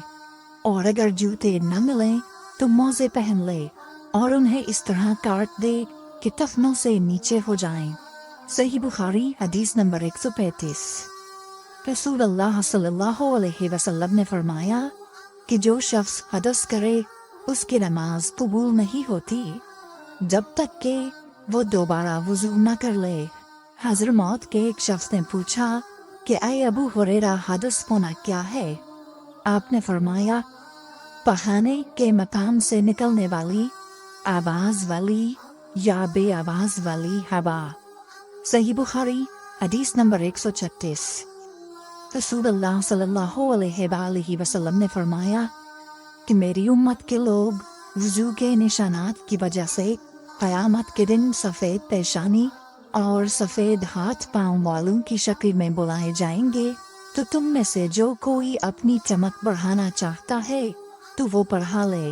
और अगर जूते न मिलें तो मोज़े पहन ले और उन्हें इस तरह काट दे कि तफ़नों से नीचे हो जाएं। सही बुखारी हदीस नंबर 135। रसूल अल्लाह सल्लल्लाहु अलैहि वसल्लम ने फरमाया कि जो शख्स हदस करे उसकी नमाज कबूल नहीं होती जब तक कि वो दोबारा वुज़ू न कर ले। हज़रमौत के एक शख्स ने पूछा कि ऐ अबू हुरैरा, हदस होना क्या है? आपने फरमाया, पखाने के मकाम से निकलने वाली आवाज़ वाली या बे आवाज़ वाली हवा। सही बुखारी हदीस नंबर 136। रसूल अल्लाह सल्लल्लाहु अलैहि वसल्लम ने फरमाया कि मेरी उम्मत के लोग वुज़ू के निशानात की वजह से क़यामत के दिन सफ़ेद पेशानी और सफ़ेद हाथ पाँव वालों की शक्ल में बुलाए जाएंगे। तो तुम में से जो कोई अपनी चमक बढ़ाना चाहता है तो वो बढ़ा ले,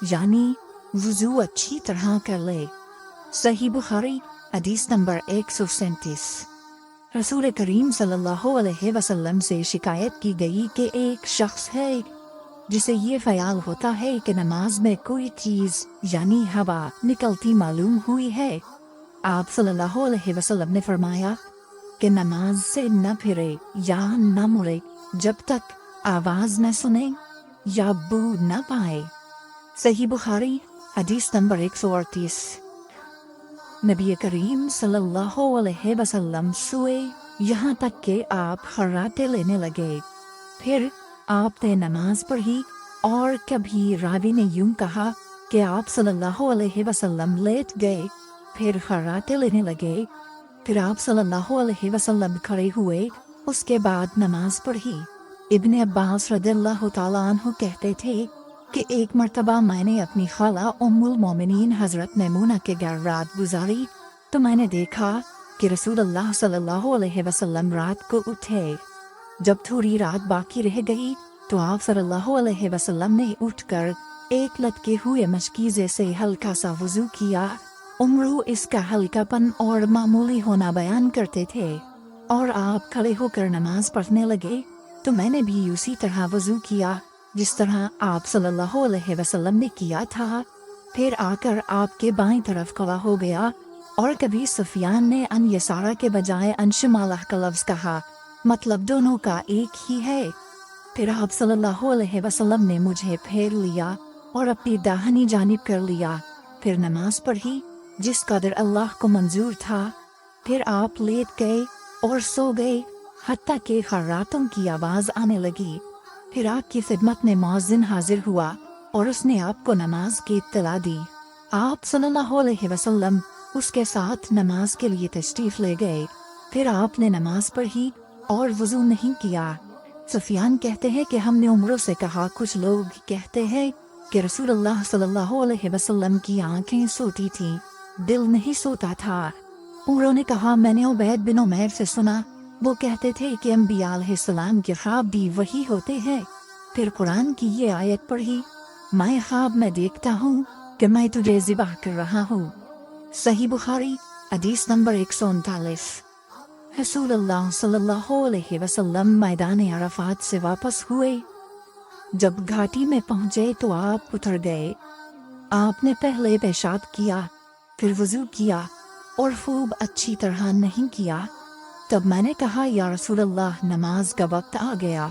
यानी वुज़ू अच्छी तरह कर ले। صحیح بخاری حدیث نمبر 137۔ رسول کریم صلی اللہ علیہ وسلم سے شکایت کی گئی کہ ایک شخص ہے جسے یہ خیال ہوتا ہے کہ نماز میں کوئی چیز یعنی ہوا نکلتی معلوم ہوئی ہے۔ آپ صلی اللہ علیہ وسلم نے فرمایا کہ نماز سے نہ پھرے یا نہ مڑے جب تک آواز نہ سنے یا بو نہ پائے۔ صحیح بخاری حدیث نمبر 138۔ نبی کریم صلی اللہ علیہ وسلم سوئے یہاں تک کہ آپ خراٹے لینے لگے، پھر آپ نے نماز پڑھی، اور کبھی راوی نے یوں کہا کہ آپ صلی اللہ علیہ وسلم لیٹ گئے پھر خراٹے لینے لگے، پھر آپ صلی اللہ علیہ وسلم کھڑے ہوئے، اس کے بعد نماز پڑھی۔ ابن عباس رضی اللہ تعالیٰ عنہ کہتے تھے کہ ایک مرتبہ میں نے اپنی خالہ ام المومنین حضرت میمونہ کے گھر رات گزاری تو میں نے دیکھا کہ رسول اللہ صلی اللہ علیہ وسلم رات کو اٹھے۔ جب تھوڑی رات باقی رہ گئی تو آپ صلی اللہ علیہ وسلم نے اٹھ کر ایک لٹکے ہوئے مشکیزے سے ہلکا سا وضو کیا۔ عمرو اس کا ہلکا پن اور معمولی ہونا بیان کرتے تھے، اور آپ کھڑے ہو کر نماز پڑھنے لگے تو میں نے بھی اسی طرح وضو کیا جس طرح آپ صلی اللہ علیہ وسلم نے کیا تھا، پھر آ کر آپ کے بائیں طرف کھڑا ہو گیا، اور کبھی سفیان نے ان یسارہ کے بجائے ان شمالہ کا لفظ کہا، مطلب دونوں کا ایک ہی ہے۔ پھر آپ صلی اللہ علیہ وسلم نے مجھے پھیر لیا اور اپنی داہنی جانب کر لیا، پھر نماز پڑھی جس قدر اللہ کو منظور تھا، پھر آپ لیٹ گئے اور سو گئے حتیٰ کہ خراتوں کی آواز آنے لگی، پھر آپ کی خدمت میں مؤذن حاضر ہوا اور اس نے آپ کو نماز کی اطلاع دی۔ آپ صلی اللہ علیہ وسلم اس کے ساتھ نماز کے لیے تشریف لے گئے، پھر آپ نے نماز پڑھی اور وضو نہیں کیا۔ سفیان کہتے ہیں کہ ہم نے عمرو سے کہا، کچھ لوگ کہتے ہیں کہ رسول اللہ صلی اللہ علیہ وسلم کی آنکھیں سوتی تھیں، دل نہیں سوتا تھا۔ عمرو نے کہا، میں نے عبید بن عمیر سے سنا، وہ کہتے تھے کہ انبیاء علیہ السلام کے خواب بھی وہی ہوتے ہیں۔ پھر قرآن کی یہ آیت پڑھی، میں خواب میں دیکھتا ہوں کہ میں تجھے ذبح کر رہا ہوں۔ صحیح بخاری حدیث نمبر 139۔ رسول اللہ صلی اللہ علیہ وسلم میدان عرفات سے واپس ہوئے، جب گھاٹی میں پہنچے تو آپ اتر گئے۔ آپ نے پہلے پیشاب کیا، پھر وضو کیا اور خوب اچھی طرح نہیں کیا۔ تب میں نے کہا، یا رسول اللہ، نماز کا وقت آ گیا۔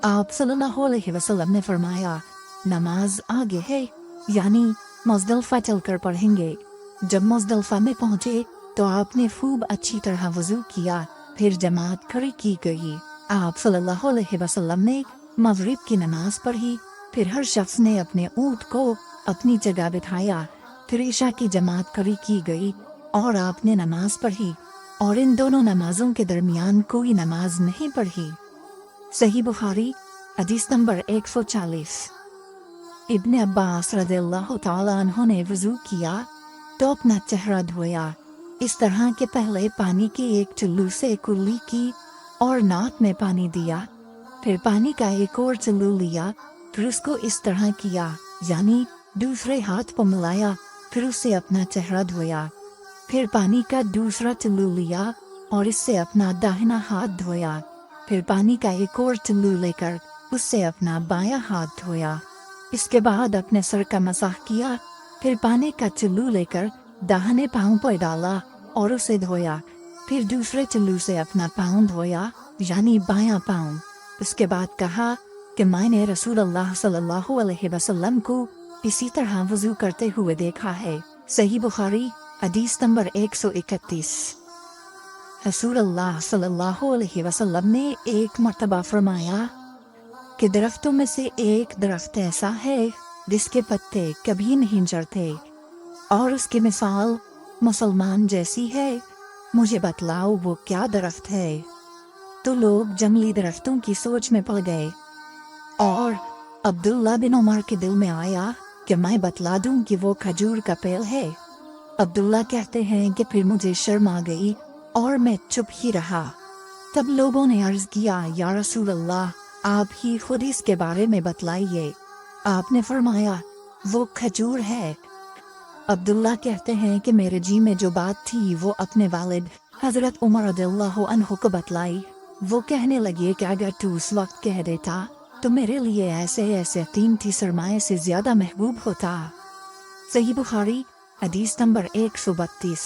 آپ صلی اللہ علیہ وسلم نے فرمایا، نماز آگے ہے، یعنی مزدلفہ چل کر پڑھیں گے۔ جب مزدلفہ میں پہنچے تو آپ نے خوب اچھی طرح وضو کیا، پھر جماعت کھڑی کی گئی۔ آپ صلی اللہ علیہ وسلم نے مغرب کی نماز پڑھی، پھر ہر شخص نے اپنے اونٹ کو اپنی جگہ بٹھایا، پھر عشاء کی جماعت کھڑی کی گئی اور آپ نے نماز پڑھی، اور ان دونوں نمازوں کے درمیان کوئی نماز نہیں پڑھی۔ صحیح بخاری حدیث نمبر 140۔ ابن عباس رضی اللہ تعالیٰ عنہ نے وضو کیا تو اپنا چہرہ دھویا، اس طرح کہ پہلے پانی کے ایک چلو سے کلی کی اور ناک میں پانی دیا، پھر پانی کا ایک اور چلو لیا، پھر اس کو اس طرح کیا، یعنی دوسرے ہاتھ کو ملایا، پھر اس سے اپنا چہرہ دھویا، پھر پانی کا دوسرا چلو لیا اور اس سے اپنا داہنا ہاتھ دھویا، پھر پانی کا ایک اور چلو لے کر اس سے اپنا بایاں ہاتھ دھویا، اس کے بعد اپنے سر کا مسح کیا، پھر پانی کا چلو لے کر داہنے پاؤں پر ڈالا اور اسے دھویا، پھر دوسرے چلو سے اپنا پاؤں دھویا، یعنی بایاں پاؤں۔ اس کے بعد کہا کہ میں نے رسول اللہ صلی اللہ علیہ وسلم کو اسی طرح وضو کرتے ہوئے دیکھا ہے۔ صحیح بخاری حدیث نمبر 131۔ رسول اللہ صلی اللہ علیہ وسلم نے ایک مرتبہ فرمایا کہ درختوں میں سے ایک درخت ایسا ہے جس کے پتے کبھی نہیں جھڑتے، اور اس کی مثال مسلمان جیسی ہے، مجھے بتلاؤ وہ کیا درخت ہے؟ تو لوگ جنگلی درختوں کی سوچ میں پڑ گئے، اور عبداللہ بن عمر کے دل میں آیا کہ میں بتلا دوں کہ وہ کھجور کا پیڑ ہے۔ عبداللہ کہتے ہیں کہ پھر مجھے شرم آ گئی اور میں چپ ہی رہا۔ تب لوگوں نے عرض کیا، یا رسول اللہ، آپ ہی خود اس کے بارے میں بتلائیے۔ آپ نے فرمایا، وہ کھجور ہے۔ عبداللہ کہتے ہیں کہ میرے جی میں جو بات تھی وہ اپنے والد حضرت عمر رضی اللہ عنہ کو بتلائی۔ وہ کہنے لگے کہ اگر تو اس وقت کہہ دیتا تو میرے لیے ایسے قیمتی سرمایے سے زیادہ محبوب ہوتا۔ صحیح بخاری حدیث نمبر 132۔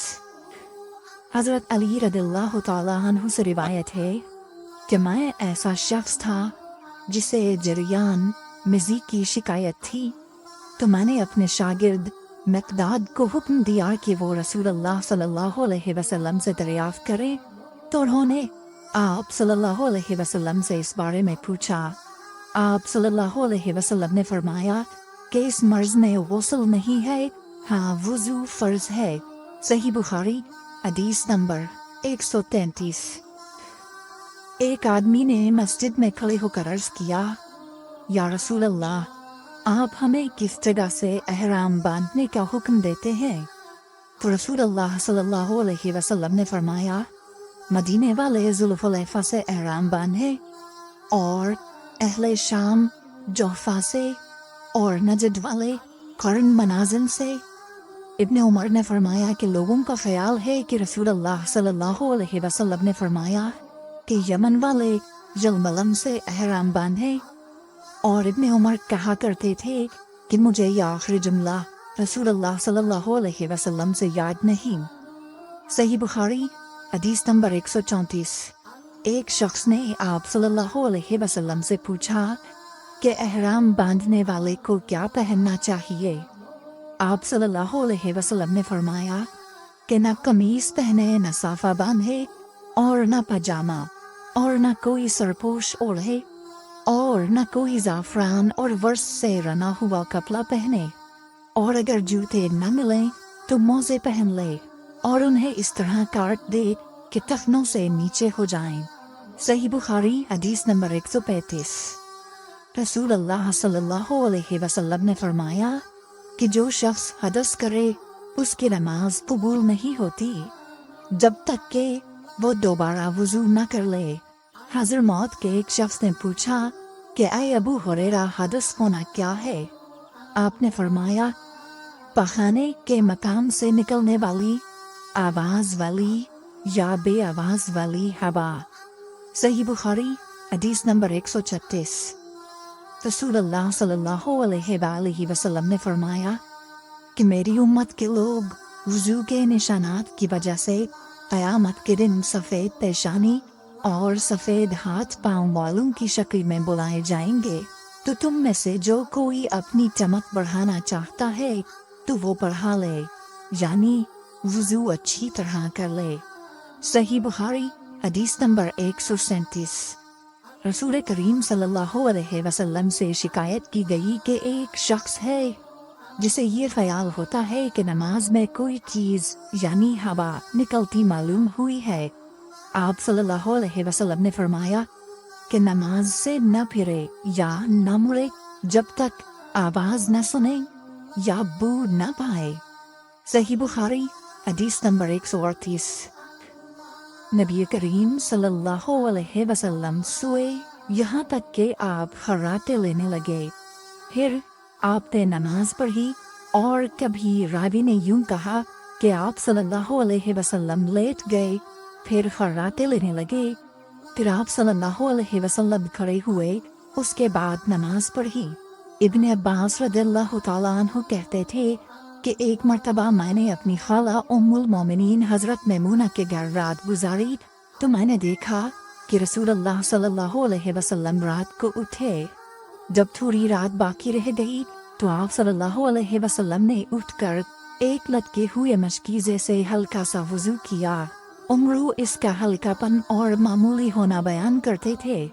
حضرت علی رضی اللہ تعالیٰ عنہ سے روایت ہے کہ میں ایسا شخص تھا جسے جریان مزی کی شکایت تھی، تو میں نے اپنے شاگرد مقداد کو حکم دیا کہ وہ رسول اللہ صلی اللہ علیہ وسلم سے دریافت کرے، تو انہوں نے آپ صلی اللہ علیہ وسلم سے اس بارے میں پوچھا۔ آپ صلی اللہ علیہ وسلم نے فرمایا کہ اس مرض میں غسل نہیں ہے، ہاں وضو فرض ہے۔ صحیح بخاری حدیث نمبر 133۔ ایک آدمی نے مسجد میں کھڑے ہو کر عرض کیا، یا رسول اللہ، آپ ہمیں کس جگہ سے احرام باندھنے کا حکم دیتے ہیں؟ تو رسول اللہ صلی اللہ علیہ وسلم نے فرمایا، مدینے والے ذوالحلیفہ سے احرام باندھے، اور اہل شام جوفا سے، اور نجد والے قرن منازل سے۔ ابن عمر نے فرمایا کہ لوگوں کا خیال ہے کہ رسول اللہ صلی اللہ علیہ وسلم نے فرمایا کہ یمن والے یلملم سے احرام باندھے، اور ابن عمر کہا کرتے تھے کہ مجھے یہ آخری جملہ رسول اللہ صلی اللہ علیہ وسلم سے یاد نہیں۔ صحیح بخاری حدیث نمبر 134۔ ایک شخص نے آپ صلی اللہ علیہ وسلم سے پوچھا کہ احرام باندھنے والے کو کیا پہننا چاہیے؟ آپ صلی اللہ علیہ وسلم نے فرمایا کہ نہ قمیص پہنے، نہ صافہ باندھے، اور نہ پاجامہ، اور نہ کوئی سرپوش اوڑھے، اور نہ کوئی زعفران اور ورس سے رنا ہوا کپڑا پہنے، اور اگر جوتے نہ ملیں تو موزے پہن لے، اور انہیں اس طرح کاٹ دے کہ ٹخنوں سے نیچے ہو جائیں۔ صحیح بخاری حدیث نمبر 135۔ رسول اللہ صلی اللہ علیہ وسلم نے فرمایا کہ جو شخص حدث کرے اس کی نماز قبول نہیں ہوتی جب تک کہ وہ دوبارہ وضو نہ کر لے۔ حضر موت کے ایک شخص نے پوچھا کہ اے ابو ہریرہ، حدث ہونا کیا ہے؟ آپ نے فرمایا، پخانے کے مقام سے نکلنے والی آواز والی یا بے آواز والی ہوا۔ صحیح بخاری حدیث نمبر 136۔ رسول اللہ صلی اللہ علیہ وآلہ وسلم نے فرمایا کہ میری امت کے لوگ وضو کے نشانات کی وجہ سے قیامت کے دن سفید پیشانی اور سفید ہاتھ پاؤں والوں کی شکل میں بلائے جائیں گے، تو تم میں سے جو کوئی اپنی چمک بڑھانا چاہتا ہے تو وہ بڑھا لے، یعنی وضو اچھی طرح کر لے۔ صحیح بخاری حدیث نمبر 137۔ رسول کریم صلی اللہ علیہ وسلم سے شکایت کی گئی کہ ایک شخص ہے جسے یہ خیال ہوتا ہے کہ نماز میں کوئی چیز یعنی ہوا نکلتی معلوم ہوئی ہے۔ آپ صلی اللہ علیہ وسلم نے فرمایا کہ نماز سے نہ پھرے یا نہ مڑے جب تک آواز نہ سنے یا بو نہ پائے۔ صحیح بخاری حدیث نمبر 138۔ نبی کریم صلی اللہ علیہ وسلم سوئے یہاں تک کہ آپ خراٹے لینے لگے، پھر آپ نے نماز پڑھی، اور کبھی راوی نے یوں کہا کہ آپ صلی اللہ علیہ وسلم لیٹ گئے، پھر خراٹے لینے لگے، پھر آپ صلی اللہ علیہ وسلم کھڑے ہوئے، اس کے بعد نماز پڑھی۔ ابن عباس رضی اللہ تعالیٰ عنہ کہتے تھے کہ ایک مرتبہ میں نے اپنی خالہ ام المومنین حضرت میمونہ کے گھر رات گزاری، تو میں نے دیکھا کہ رسول اللہ صلی اللہ علیہ وسلم رات کو اٹھے۔ جب تھوڑی رات باقی رہ گئی تو آپ صلی اللہ علیہ وسلم نے اٹھ کر ایک لٹکے ہوئے مشکیزے سے ہلکا سا وضو کیا۔ عمرو اس کا ہلکا پن اور معمولی ہونا بیان کرتے تھے،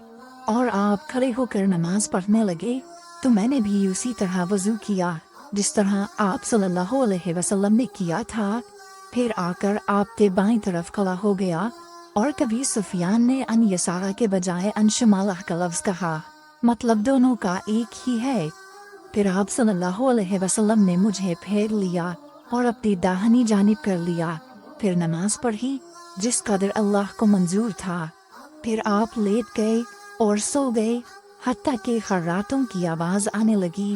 اور آپ کھڑے ہو کر نماز پڑھنے لگے تو میں نے بھی اسی طرح وضو کیا جس طرح آپ صلی اللہ علیہ وسلم نے کیا تھا، پھر آ کر آپ کے بائیں طرف کھڑا ہو گیا، اور کبھی سفیان نے ان یسارہ کے بجائے ان شمالہ کا لفظ کہا، مطلب دونوں کا ایک ہی ہے۔ پھر آپ صلی اللہ علیہ وسلم نے مجھے پھیر لیا اور اپنی داہنی جانب کر لیا، پھر نماز پڑھی جس قدر اللہ کو منظور تھا، پھر آپ لیٹ گئے اور سو گئے حتیٰ کہ خراتوں کی آواز آنے لگی،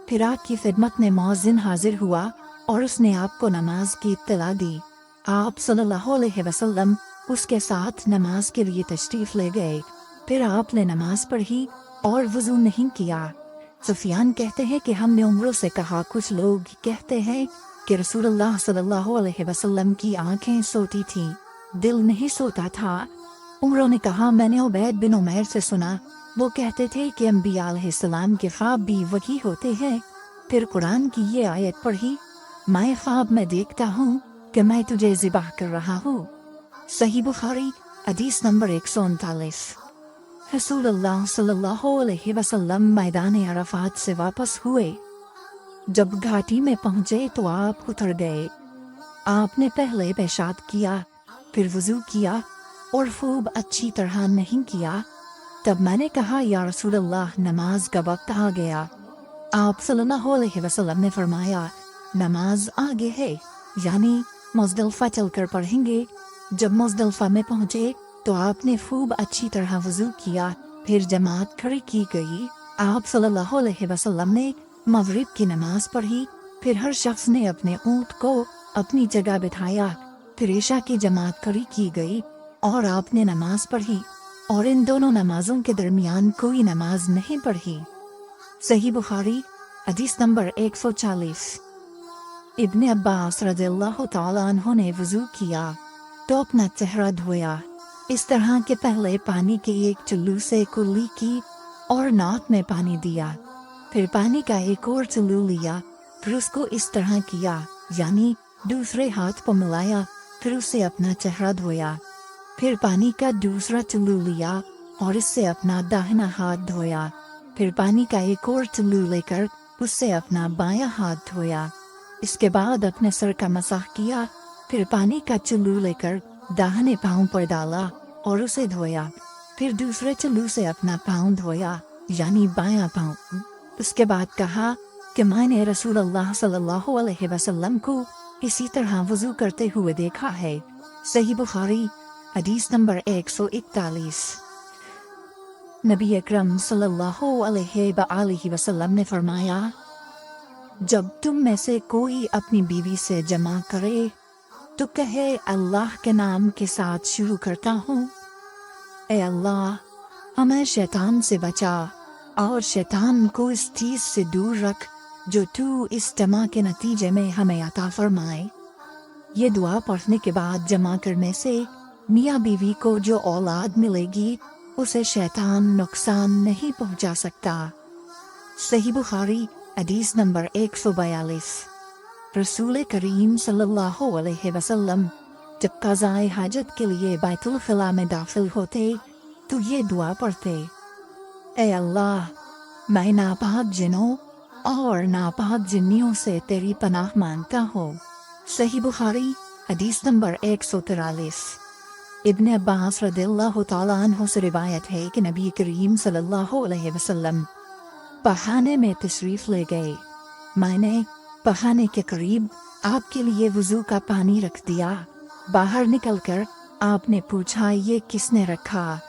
پھر آپ کی خدمت میں مؤذن حاضر ہوا और उसने आपको नमाज की इत्तला दी। आप सल्लल्लाहु अलैहि वसल्लम उसके साथ नमाज के लिए तशरीफ ले गए। फिर आपने नमाज पढ़ी और वज़ू नहीं किया। सुफियान कहते हैं कि हमने उमरों से कहा, कुछ लोग कहते हैं कि रसूलुल्लाह सल्लल्लाहु अलैहि वसल्लम की आंखें सोती थीं, दिल नहीं सोता था। उमरों ने कहा, मैंने उबैद बिन उमैर से सुना, वो कहते थे कि अंबिया अलैहिस्सलाम के ख्वाब भी वही होते हैं। फिर कुरान की ये आयत पढ़ी, मैं ख्वाब में देखता हूँ कि मैं तुझे ज़िबाह कर रहा हूँ। सही बुखारी हदीस नंबर 139। रसूलुल्लाह सल्लल्लाहु अलैहि वसल्लम मैदान अरफात से वापस हुए। जब घाटी में पहुँचे तो आप उतर गए। आपने पहले पेशाब किया, फिर वज़ू किया और खूब अच्छी तरह नहीं किया। तब मैंने कहा, या रसूलल्लाह, नमाज का वक्त आ गया। आप सल्लल्लाहु अलैहि वसल्लम ने फरमाया, नमाज आगे है, यानी मुज़दलिफ़ा चलकर पढ़ेंगे। जब मुज़दलिफ़ा में पहुँचे तो आपने खूब अच्छी तरह वज़ू किया, फिर जमात खड़ी की गई। आप सल्लल्लाहु अलैहि वसल्लम ने मगरिब की नमाज पढ़ी। फिर हर शख्स ने अपने ऊँट को अपनी जगह बिठाया। फिर इशा की जमात खड़ी की गई और आपने नमाज पढ़ी, और इन दोनों नमाजों के दरमियान कोई नमाज नहीं पढ़ी। सही बुखारी हदीस नंबर 140। इब्ने अब्बास रज़ियल्लाहु ताला अन्हु ने वज़ू किया तो अपना चेहरा धोया, इस तरह के पहले पानी के एक चुल्लू से कुल्ली की और नाक में पानी दिया। फिर पानी का एक और चुल्लू लिया, फिर उसको इस तरह किया, यानी दूसरे हाथ को मिलाया, फिर उससे अपना चेहरा धोया। फिर पानी का दूसरा चुल्लू लिया और इससे अपना दाहिना हाथ धोया। फिर पानी का एक और चुल्लू लेकर उससे अपना बायां हाथ धोया। इसके बाद अपने सर का मसाह किया। फिर पानी का चुल्लू लेकर दाहिने पाँव पर डाला और उसे धोया। फिर दूसरे चुल्लू से अपना पाँव धोया, यानी बायां पाँव। उसके बाद कहा कि मैंने रसूलुल्लाह सल्लल्लाहु अलैहि वसल्लम को इसी तरह वज़ू करते हुए देखा है। सही बुखारी हदीस नंबर 141। नबी अकरम सल्लल्लाहु अलैहि वसल्लम ने फरमाया, जब तुम में से कोई अपनी बीवी से जमा करे तो कहे, अल्लाह के नाम के साथ शुरू करता हूँ। ए अल्लाह, हमें शैतान से बचा और शैतान को इस चीज़ से दूर रख जो तू इस जमा के नतीजे में हमें अता फरमाए। ये दुआ पढ़ने के बाद जमा करने से मियाँ बीवी को जो औलाद मिलेगी उसे शैतान नुकसान नहीं पहुँचा सकता। सही बुखारी हदीस नंबर 142। रसूल करीम सल्लल्लाहु अलैहि वसल्लम जब क़ज़ाए हाजत के लिए बैतुल खला में दाखिल होते तो ये दुआ पढ़ते, ए अल्लाह, मैं नापाक जिनों और नापाक जिन्नियों से तेरी पनाह मांगता हूँ। सही बुखारी हदीस नंबर 143। इब्ने अब्बास रज़ियल्लाहु ताला अन्हु से रिवायत है कि नबी करीम सल्लल्लाहु अलैहि वसल्लम पखाने में तशरीफ़ ले गए। मैंने पखाने के करीब आपके लिए वज़ू का पानी रख दिया। बाहर निकलकर आपने पूछा, ये किसने रखा?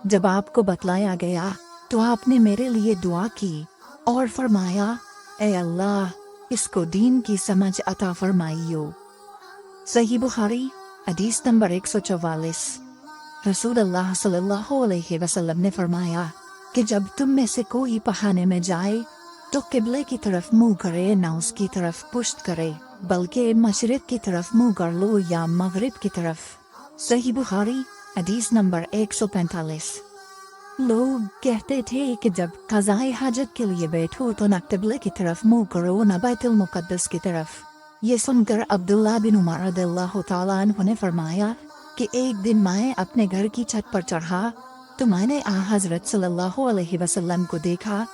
जब आपको बतलाया गया तो आपने मेरे लिए दुआ की और फरमाया, ए अल्लाह, इसको दीन की समझ अता फरमाइयो। सही बुखारी हदीस नंबर 144। रसूलुल्लाह सल्लल्लाहु अलैहि वसल्लम ने फरमाया कि जब तुम में से कोई पखाने में जाए तो किबले की तरफ मुंह करे, ना उसकी तरफ पुश्त करे, बल्कि मशरिक की तरफ मुंह कर लो या मगरिब की तरफ। सही बुखारी हदीस नंबर 145। लोग कहते थे कि जब क़ज़ाए हाजत के लिए बैठो तो न किबले की तरफ मुंह करो न बैतुल मुक़द्दस की तरफ। ये सुनकर अब्दुल्लाह बिन उमर रज़ियल्लाहु ताला अन्हु ने फरमाया कि एक दिन मैं अपने घर की छत पर चढ़ा तो मैंने हज़रत सल्लल्लाहु अलैहि वसल्लम को देखा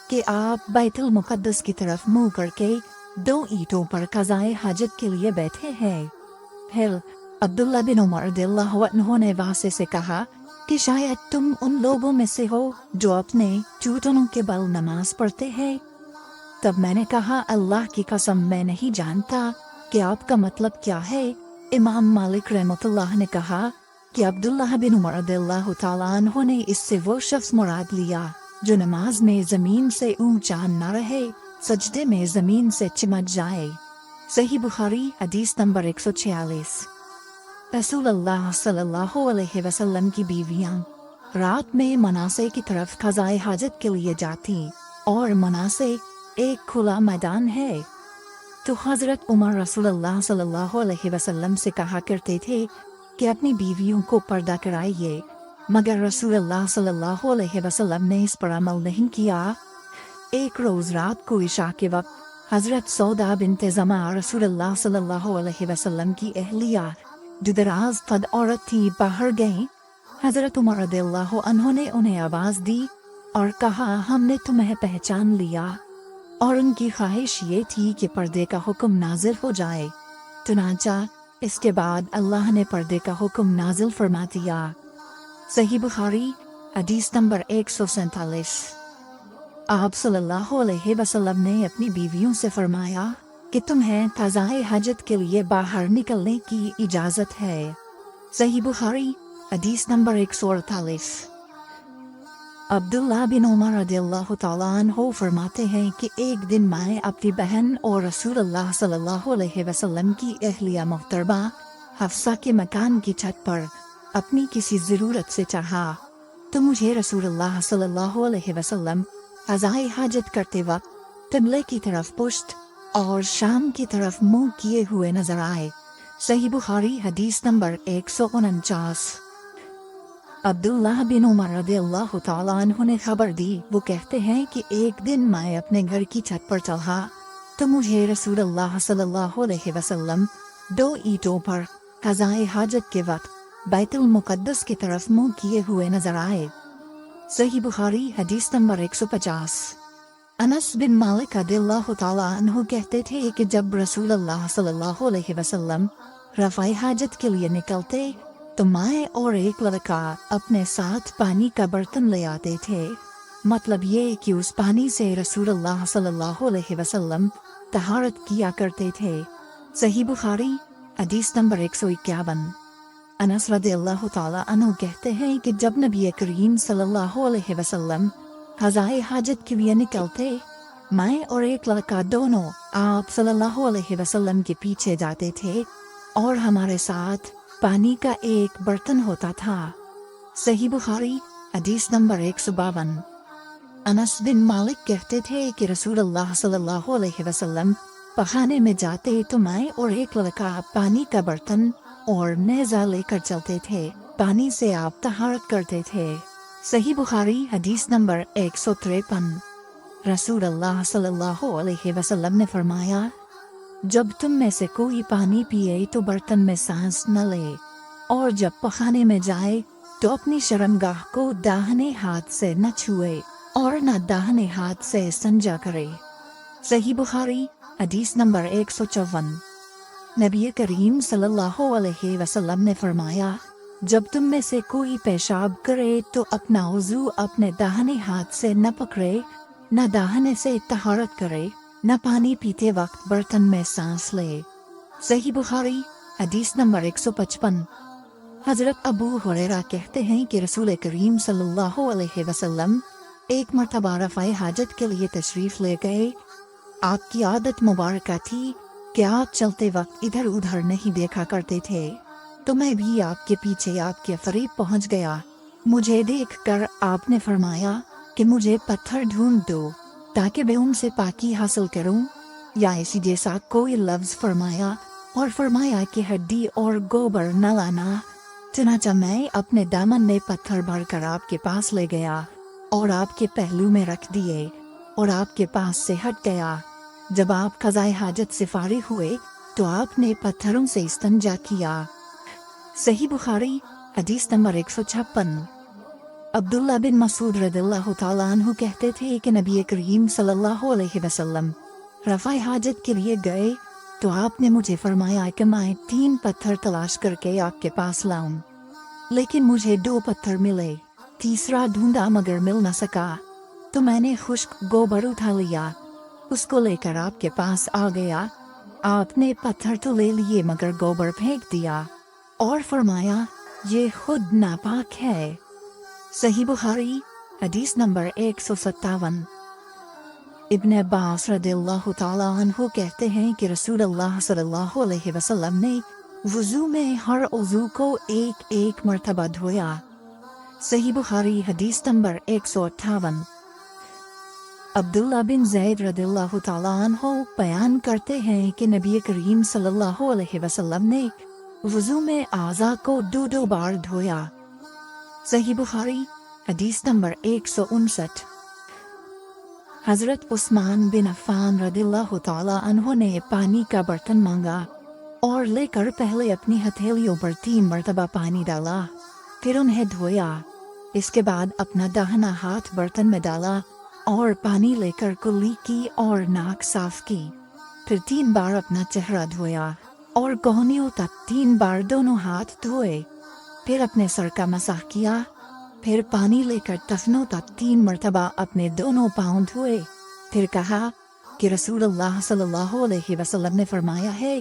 कि आप बैतुल मुक़द्दस की तरफ मुंह करके 2 ईंटों पर क़ज़ाए हाजत के लिए बैठे हैं। फिर अब्दुल्लाह बिन उमर रज़ियल्लाहु अन्हु ने वासे से कहा कि शायद तुम उन लोगों में से हो जो अपने चूटनों के बल नमाज पढ़ते हैं। तब मैंने कहा, अल्लाह की कसम, मैं नहीं जानता कि आपका मतलब क्या है। इमाम मालिक रहमतुल्लाह ने कहा कि अब्दुल्लाह बिन उमर रज़ियल्लाहु ताला अन्हु ने इससे वो शख्स मुराद लिया जो नमाज में ज़मीन से ऊंचा न रहे, सजदे में ज़मीन से चिमट जाए। صحیح بخاری حدیث نمبر 146۔ رسول اللہ صلی اللہ علیہ وسلم کی بیویاں رات میں مناسے کی طرف قضائے حاجت کے لیے جاتی، اور مناسے ایک کھلا میدان ہے، تو حضرت عمر رسول اللہ صلی اللہ علیہ وسلم سے کہا کرتے تھے کہ اپنی بیویوں کو پردہ کرائیے، مگر رسول اللہ صلی اللہ علیہ وسلم نے اس پر عمل نہیں کیا۔ ایک روز رات کو عشاء کے وقت حضرت سودا بنت زمعہ رسول اللہ صلی اللہ علیہ وسلم کی اہلیہ جو دراز قد عورت تھی باہر گئیں۔ حضرت عمر رضی اللہ عنہ نے انہیں آواز دی اور کہا ہم نے تمہیں پہچان لیا، اور ان کی خواہش یہ تھی کہ پردے کا حکم نازل ہو جائے، چنانچہ اس کے بعد اللہ نے پردے کا حکم نازل فرما دیا۔ صحیح بخاری حدیث نمبر 147۔ آپ صلی اللہ علیہ وسلم نے اپنی بیویوں سے فرمایا کہ تمہیں قضائے حاجت کے لیے باہر نکلنے کی اجازت ہے۔ صحیح بخاری حدیث نمبر 148۔ عبداللہ بن عمر رضی اللہ تعالیٰ عنہ فرماتے ہیں کہ ایک دن میں اپنی بہن اور رسول اللہ صلی اللہ علیہ وسلم کی اہلیہ محترمہ حفصہ کے مکان کی چھت پر اپنی کسی ضرورت سے چڑھا، تو مجھے رسول اللہ صلی اللہ علیہ وسلم قضائے حاجت کرتے وقت قبلے کی طرف پشت اور شام کی طرف منہ کیے ہوئے نظر آئے۔ صحیح بخاری حدیث نمبر 149۔ عبداللہ بن عمر رضی اللہ تعالیٰ عنہ نے خبر دی، وہ کہتے ہیں کہ ایک دن میں اپنے گھر کی چھت پر چڑھا تو مجھے رسول اللہ صلی اللہ علیہ وسلم 2 اینٹوں پر قضائے حاجت کے وقت بیت المقدس کی طرف منہ کیے ہوئے نظر آئے۔ صحیح بخاری حدیث نمبر 150۔ انس بن مالک رضی اللہ تعالیٰ عنہ کہتے تھے کہ جب رسول اللہ صلی اللہ علیہ وسلم رفع حاجت کے لیے نکلتے تو میں اور ایک لڑکا اپنے ساتھ پانی کا برتن لے آتے تھے، مطلب یہ کہ اس پانی سے رسول اللہ صلی اللہ علیہ وسلم طہارت کیا کرتے تھے۔ صحیح بخاری حدیث نمبر 151۔ انس رضی اللہ تعالیٰ عنہ کہتے ہیں کہ جب نبی کریم صلی اللہ علیہ وسلم قضائے حاجت کے لیے نکلتے، میں اور ایک لڑکا دونوں آپ صلی اللہ علیہ وسلم کے پیچھے جاتے تھے، اور ہمارے ساتھ پانی کا ایک برتن ہوتا تھا۔ صحیح بخاری حدیث نمبر 152۔ انس بن مالک کہتے تھے کہ رسول اللہ صلی اللہ علیہ وسلم پخانے میں جاتے تو میں اور ایک لڑکا پانی کا برتن اور نیزہ لے کر چلتے تھے، پانی سے آپ طہارت کرتے تھے۔ صحیح بخاری حدیث نمبر 153۔ رسول اللہ صلی اللہ علیہ وسلم نے فرمایا جب تم میں سے کوئی پانی پیے تو برتن میں سانس نہ لے، اور جب پخانے میں جائے تو اپنی شرمگاہ کو داہنے ہاتھ سے نہ چھوئے اور نہ داہنے ہاتھ سے استنجا کرے۔ صحیح بخاری حدیث نمبر 154۔ نبی کریم صلی اللہ علیہ وسلم نے فرمایا جب تم میں سے کوئی پیشاب کرے تو اپنا وضو اپنے داہنے ہاتھ سے نہ پکڑے، نہ داہنے سے طہارت کرے، نہ پانی پیتے وقت برتن میں سانس لے۔ صحیح بخاری حدیث نمبر 155۔ حضرت ابو ہریرہ کہتے ہیں کہ رسول کریم صلی اللہ علیہ وسلم ایک مرتبہ رفع حاجت کے لیے تشریف لے گئے۔ آپ کی عادت مبارکہ تھی کہ آپ چلتے وقت ادھر ادھر نہیں دیکھا کرتے تھے، تو میں بھی آپ کے پیچھے آپ کے قریب پہنچ گیا۔ مجھے دیکھ کر آپ نے فرمایا کہ مجھے پتھر ڈھونڈ دو تاکہ میں ان سے پاکی حاصل کروں، یا اسی جیسا کوئی لفظ فرمایا، اور فرمایا کہ ہڈی اور گوبر نہ لانا۔ چنانچہ میں اپنے دامن میں پتھر بھر کر آپ کے پاس لے گیا اور آپ کے پہلو میں رکھ دیے، اور آپ کے پاس سے ہٹ گیا۔ جب آپ قضائے حاجت سے فارغ ہوئے تو آپ نے پتھروں سے استنجا کیا۔ صحیح بخاری حدیث نمبر 156۔ عبداللہ بن مسعود رضی اللہ تعالیٰ عنہ کہتے تھے کہ نبی کریم صلی اللہ علیہ وسلم رفع حاجت کے لیے گئے تو آپ نے مجھے فرمایا کہ میں 3 پتھر تلاش کر کے آپ کے پاس لاؤں، لیکن مجھے 2 پتھر ملے، تیسرا ڈھونڈا مگر مل نہ سکا، تو میں نے خشک گوبر اٹھا لیا، اس کو لے کر آپ کے پاس آ گیا۔ آپ نے پتھر تو لے لیے مگر گوبر پھینک دیا اور فرمایا یہ خود ناپاک ہے۔ صحیح بخاری حدیث نمبر 157۔ ابن عباس रदियल्लाहु ताला अन्हु कहते हैं कि रसूल अल्लाह सल्लल्लाहु अलैहि वसल्लम ने वुज़ू में हर उज़ू को एक एक मर्तबा धोया। सही बुखारी हदीस नंबर 158। अब्दुल्ला बिन ज़ैद रदियल्लाहु ताला अन्हु बयान करते हैं कि नबी करीम सल्लल्लाहु अलैहि वसल्लम ने वुज़ू में आज़ा को दो दो बार धोया। सही बुखारी हदीस नंबर 159। हज़रत उस्मान बिन अफ़्फ़ान रदियल्लाहु ताला अन्हु ने पानी का बर्तन मांगा और लेकर पहले अपनी हथेलियों पर 3 मरतबा पानी डाला, फिर उन्हें धोया। इसके बाद अपना दाहिना हाथ बर्तन में डाला और पानी लेकर कुल्ली की और नाक साफ की। फिर 3 बार अपना चेहरा धोया और कोहनियों तक 3 बार दोनों हाथ धोए। फिर अपने सर का मसाह किया। फिर पानी लेकर टखनों तक 3 मरतबा अपने दोनों पाँव धोए। फिर कहा कि रसूलुल्लाह सल्लल्लाहु अलैहि वसल्लम ने फरमाया है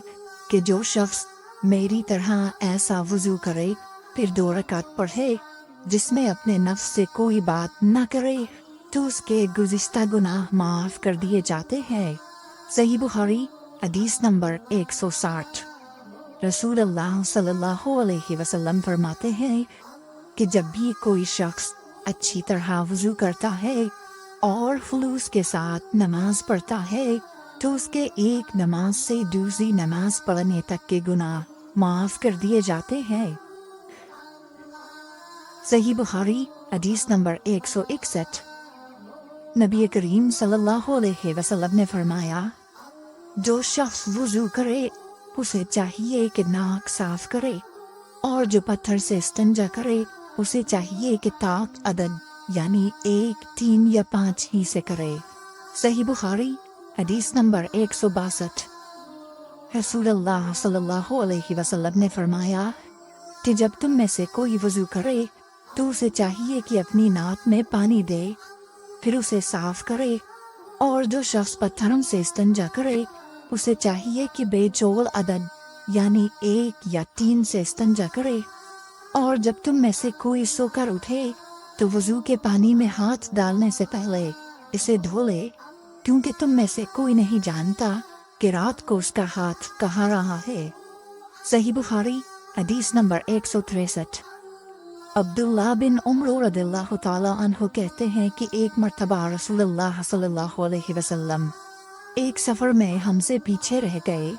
कि जो शख्स मेरी तरह ऐसा वुज़ू करे फिर 2 रकात पढ़े जिसमें अपने नफ्स से कोई बात न करे तो उसके गुज़िश्ता गुनाह माफ़ कर दिए जाते हैं। सही बुखारी हदीस नंबर 160। रसूलुल्लाह सल्लल्लाहु अलैहि वसल्लम फरमाते हैं कि जब भी कोई शख्स अच्छी तरह वुज़ू करता है और खुलूस के साथ नमाज पढ़ता है तो उसके एक नमाज से दूसरी नमाज पढ़ने तक के गुनाह माफ़ कर दिए जाते हैं। सही बुखारी हदीस नंबर 161। नबी करीम सल्लल्लाहु अलैहि वसल्लम ने फरमाया, जो शख्स वुज़ू करे उसे चाहिए कि नाक साफ करे और जो पत्थर से इस्तिंजा करे उसे चाहिए कि ताक अदद यानी 1, 3 या 5 ही से करे। सही बुखारी हदीस नंबर 162। रसूलुल्लाह सल्लल्लाहु अलैहि वसल्लम ने फरमाया कि जब तुम में से कोई वुज़ू करे तो उसे चाहिए कि अपनी नाक में पानी दे, फिर उसे साफ करे, और जो शख्स पत्थरों से इस्तिंजा करे उसे चाहिए कि बेजोल अदद यानी 1 या 3 से इस्तिंजा करे। और जब तुम में से कोई सोकर उठे तो वुज़ू के पानी में हाथ डालने से पहले इसे धो ले, क्योंकि तुम में से कोई नहीं जानता कि रात को उसका हाथ कहाँ रहा है। सही बुखारी हदीस नंबर 163। अब्दुल्ला बिन उमर रदियल्लाहु ताला अन्हु कहते हैं कि एक मर्तबा रसूलुल्लाह सल्लल्लाहु अलैहि वसल्लम एक सफ़र में हमसे पीछे रह गए।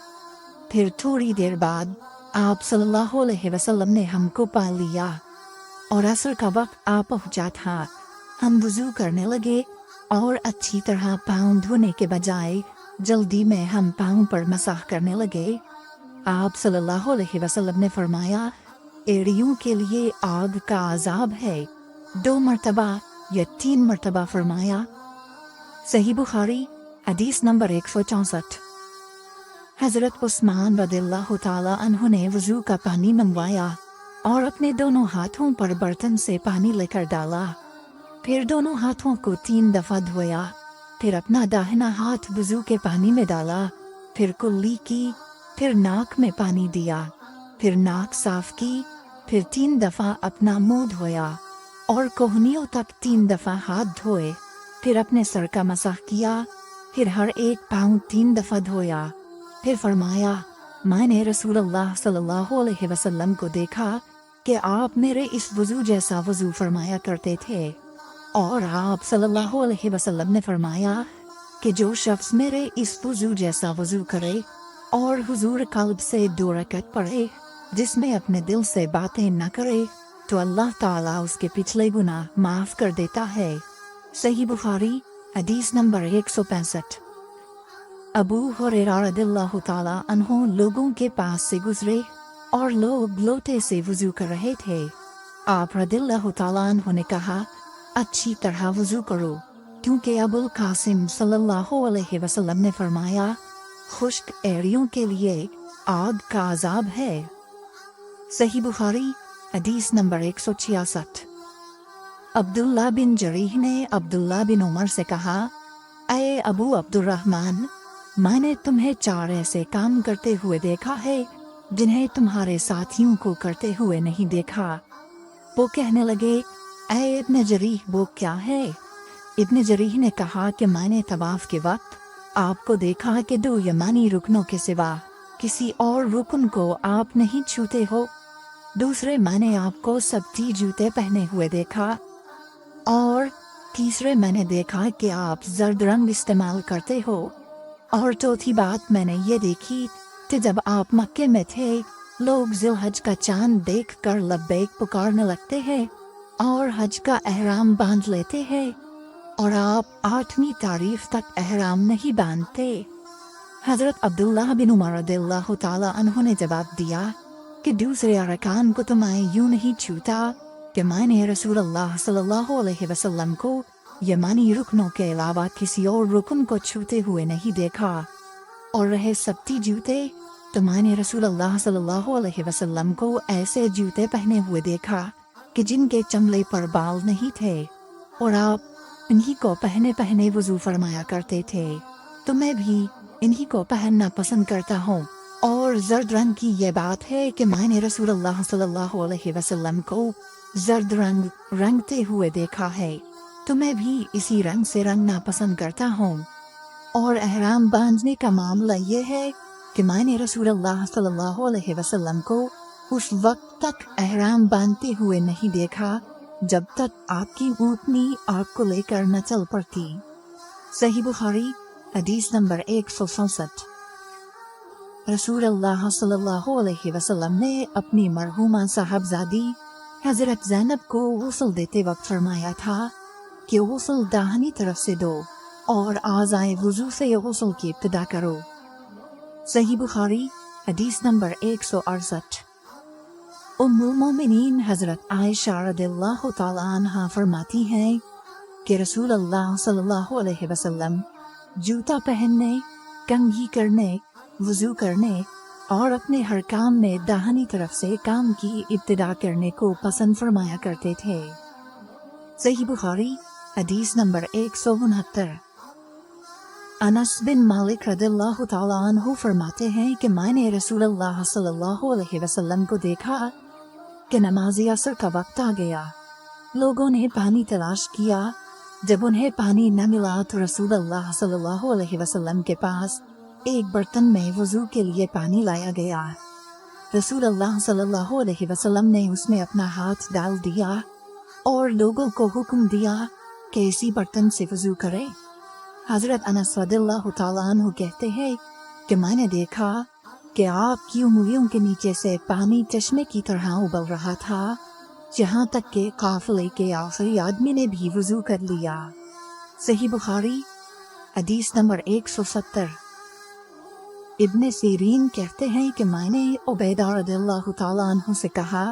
फिर थोड़ी देर बाद आप सल्लल्लाहु अलैहि वसल्लम ने हमको पा लिया और असर का वक्त आ पहुंचा था। हम वुज़ू करने लगे और अच्छी तरह पाँव धोने के बजाय जल्दी में हम पाँव पर मसाह करने लगे। आप सल्लल्लाहु अलैहि वसल्लम ने फरमाया, एड़ियों के लिए आग का अज़ाब है। 2 मरतबा या 3 मरतबा फरमाया। सही बुखारी हदीस नंबर 164। हज़रत उस्मान रदियल्लाहु ताला अन्हु ने वुज़ू का पानी मंगवाया और अपने दोनों हाथों पर बर्तन से पानी लेकर डाला। फिर दोनों हाथों को 3 दफ़ा धोया। फिर अपना दाहिना हाथ वुज़ू के पानी में डाला, फिर कुल्ली की, फिर नाक में पानी दिया, फिर नाक साफ की, फिर 3 दफ़ा अपना मुंह धोया और कोहनियों तक 3 दफ़ा हाथ धोए। फिर अपने सर का मसाह किया। फिर हर एक पाँव 3 दफ़ा धोया। फिर फरमाया, मैंने रसूलुल्लाह सल्लल्लाहु अलैहि वसल्लम को देखा कि आप मेरे इस वुज़ू जैसा वुज़ू फरमाया करते थे, और आप सल्लल्लाहु अलैहि वसल्लम ने फरमाया कि जो शख्स मेरे इस वुज़ू जैसा वुज़ू करे और हुजूर कल्ब से 2 रकात पढ़े जिसमें अपने दिल से बातें न करे तो अल्लाह ताला उसके पिछले गुनाह माफ़ कर देता है। सही बुखारी हदीस नंबर 165। अबू हुरैरा रदियल्लाहु ताला अन्हु लोगों के पास से गुजरे और लोग लोटे से वुज़ू कर रहे थे। आप रदियल्लाहु ताला अन्हु ने कहा, अच्छी तरह वुज़ू करो, क्योंकि अबुल कासिम सल्लल्लाहु अलैहि वसल्लम ने फरमाया, खुश्क एड़ियों के लिए आग का अज़ाब है। सही बुखारी हदीस नंबर 166। अब्दुल्ला बिन जरीह ने अब्दुल्ला बिन उमर से कहा, ऐ अबू अब्दुर्रहमान, मैंने तुम्हें 4 ऐसे काम करते हुए देखा है जिन्हें तुम्हारे साथियों को करते हुए नहीं देखा। वो कहने लगे, ऐ इब्न जरीह, वो क्या है? इब्न जरीह ने कहा कि मैंने तवाफ के वक्त आपको देखा कि 2 यमानी रुकनों के सिवा किसी और रुकन को आप नहीं छूते हो। दूसरे मैंने आपको सब्ती जूते पहने हुए देखा, और तीसरे मैंने देखा कि आप जर्द रंग इस्तेमाल करते हो, और चौथी बात मैंने ये देखी कि जब आप मक्के में थे लोग ज़िलहज का चांद देखकर लब्बैक पुकारने लगते हैं और हज का एहराम बांध लेते हैं, और आप 8वीं तारीख तक एहराम नहीं बांधते। हज़रत अब्दुल्लाह बिन उमर रज़ियल्लाहु ताला अन्हु ने जवाब दिया कि दूसरे अरकान को तो मैं यूँ नहीं छूता कि मैंने रसूलुल्लाह सल्लल्लाहु अलैहि वसल्लम को यमानी रुकनों के अलावा किसी और रुकन को छूते हुए नहीं देखा, और रहे सब्ती जूते तो मैंने रसूलुल्लाह सल्लल्लाहु अलैहि वसल्लम को ऐसे जूते पहने हुए देखा कि जिनके चमड़े पर बाल नहीं थे, और आप इन्हीं को पहने पहने वज़ू फरमाया करते थे, तो मैं भी इन्हीं को पहनना पसंद करता हूँ। और जर्द रंग की ये बात है कि मैंने रसूलुल्लाह सल्लल्लाहु अलैहि वसल्लम को जर्द रंग रंगते हुए देखा है, तो मैं भी इसी रंग से रंगना पसंद करता हूँ। और एहराम बांधने का मामला ये है कि मैंने रसूलुल्लाह सल्लल्लाहु अलैहि वसल्लम को उस वक्त तक एहराम बांधते हुए नहीं देखा जब तक आपकी ऊँटनी आपको लेकर न चल पड़ती। सही बुखारी हदीस नंबर 167। रसूलुल्लाह सल्लल्लाहु अलैहि वसल्लम ने अपनी मरहूमा साहबजादी हजरत ज़ैनब को गुस्ल देते वक्त फरमाया था कि गुस्ल दाहिनी तरफ से दो और आज़ाए वुज़ू से गुस्ल की इब्तिदा करो। सही बुखारी हदीस नंबर 168। उम्मुल मोमिनीन हजरत आयशा रज़ियल्लाहु ताला अन्हा फरमाती हैं कि रसूलुल्लाह सल्लल्लाहु अलैहि वसल्लम जूता पहनने, कंघी करने, वुज़ू करने और अपने हर काम में दाहिनी तरफ से काम की इब्तिदा करने को पसंद फरमाया करते थे। सही बुखारी हदीस नंबर 169। अनस बिन मालिक रज़ियल्लाहु ताला अन्हु फरमाते हैं कि मैंने रसूलुल्लाह सल्लल्लाहु अलैहि वसल्लम को देखा कि नमाज़ असर का वक्त आ गया। लोगों ने पानी तलाश किया। जब उन्हें पानी न मिला तो रसूलुल्लाह सल्लल्लाहु अलैहि वसल्लम के पास एक बर्तन में वुज़ू के लिए पानी लाया गया। रसूलुल्लाह सल्लल्लाहु अलैहि वसल्लम ने उसमें अपना हाथ डाल दिया और लोगों को हुक्म दिया कि इसी बर्तन से वुज़ू करें। हज़रत अनस रज़ियल्लाहु ताला अन्हु कहते हैं कि मैंने देखा कि आपकी उंगलियों के नीचे से पानी चश्मे की तरह उबल रहा था, यहाँ तक कि काफिले के आखिरी आदमी ने भी वुज़ू कर लिया। सही बुखारी हदीस नंबर 170। इब्न सीरीन कहते हैं कि मैंने उबैदा रज़ियल्लाहु ताला अन्हु से कहा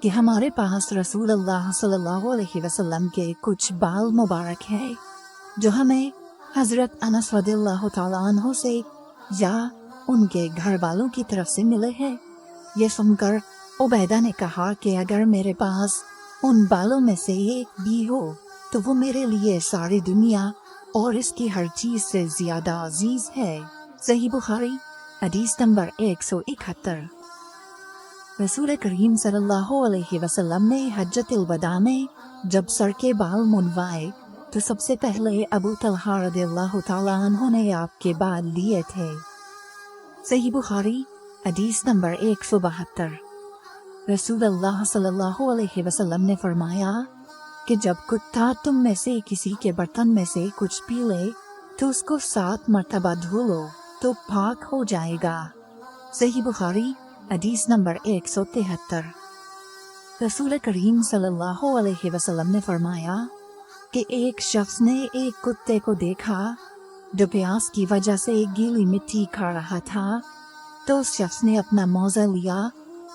कि हमारे पास रसूलुल्लाह सल्लल्लाहु अलैहि वसल्लम के कुछ बाल मुबारक हैं जो हमें हज़रत अनस रज़ियल्लाहु ताला अन्हु से या उनके घर वालों की तरफ से मिले हैं। ये सुनकर उबैदा ने कहा कि अगर मेरे पास उन बालों में से एक भी हो तो वो मेरे लिए सारी दुनिया और इसकी हर चीज़ से ज़्यादा अजीज है। सही बुखारी हदीस नंबर 171। रसूल करीम सल्लल्लाहु अलैहि वसल्लम ने हज्जतुल वदा में जब सर के बाल मुंडवाए तो सबसे पहले अबू तलहा रज़ियल्लाहु ताला अन्हु ने आपके बाल लिए थे। सही बुखारी हदीस नंबर 172। रसूलुल्लाह सल्लल्लाहु अलैहि वसल्लम ने फरमाया कि जब कुत्ता तुम में से किसी के बर्तन में से कुछ पी ले तो उसको 7 मर्तबा धो लो तो पाक हो जाएगा। सही बुखारी हदीस नंबर 173। रसूल करीम सल्लल्लाहु अलैहि वसल्लम ने फरमाया कि एक शख्स ने एक कुत्ते को देखा जो प्यास की वजह से गीली मिट्टी खा रहा था, तो उस शख्स ने अपना मौजा लिया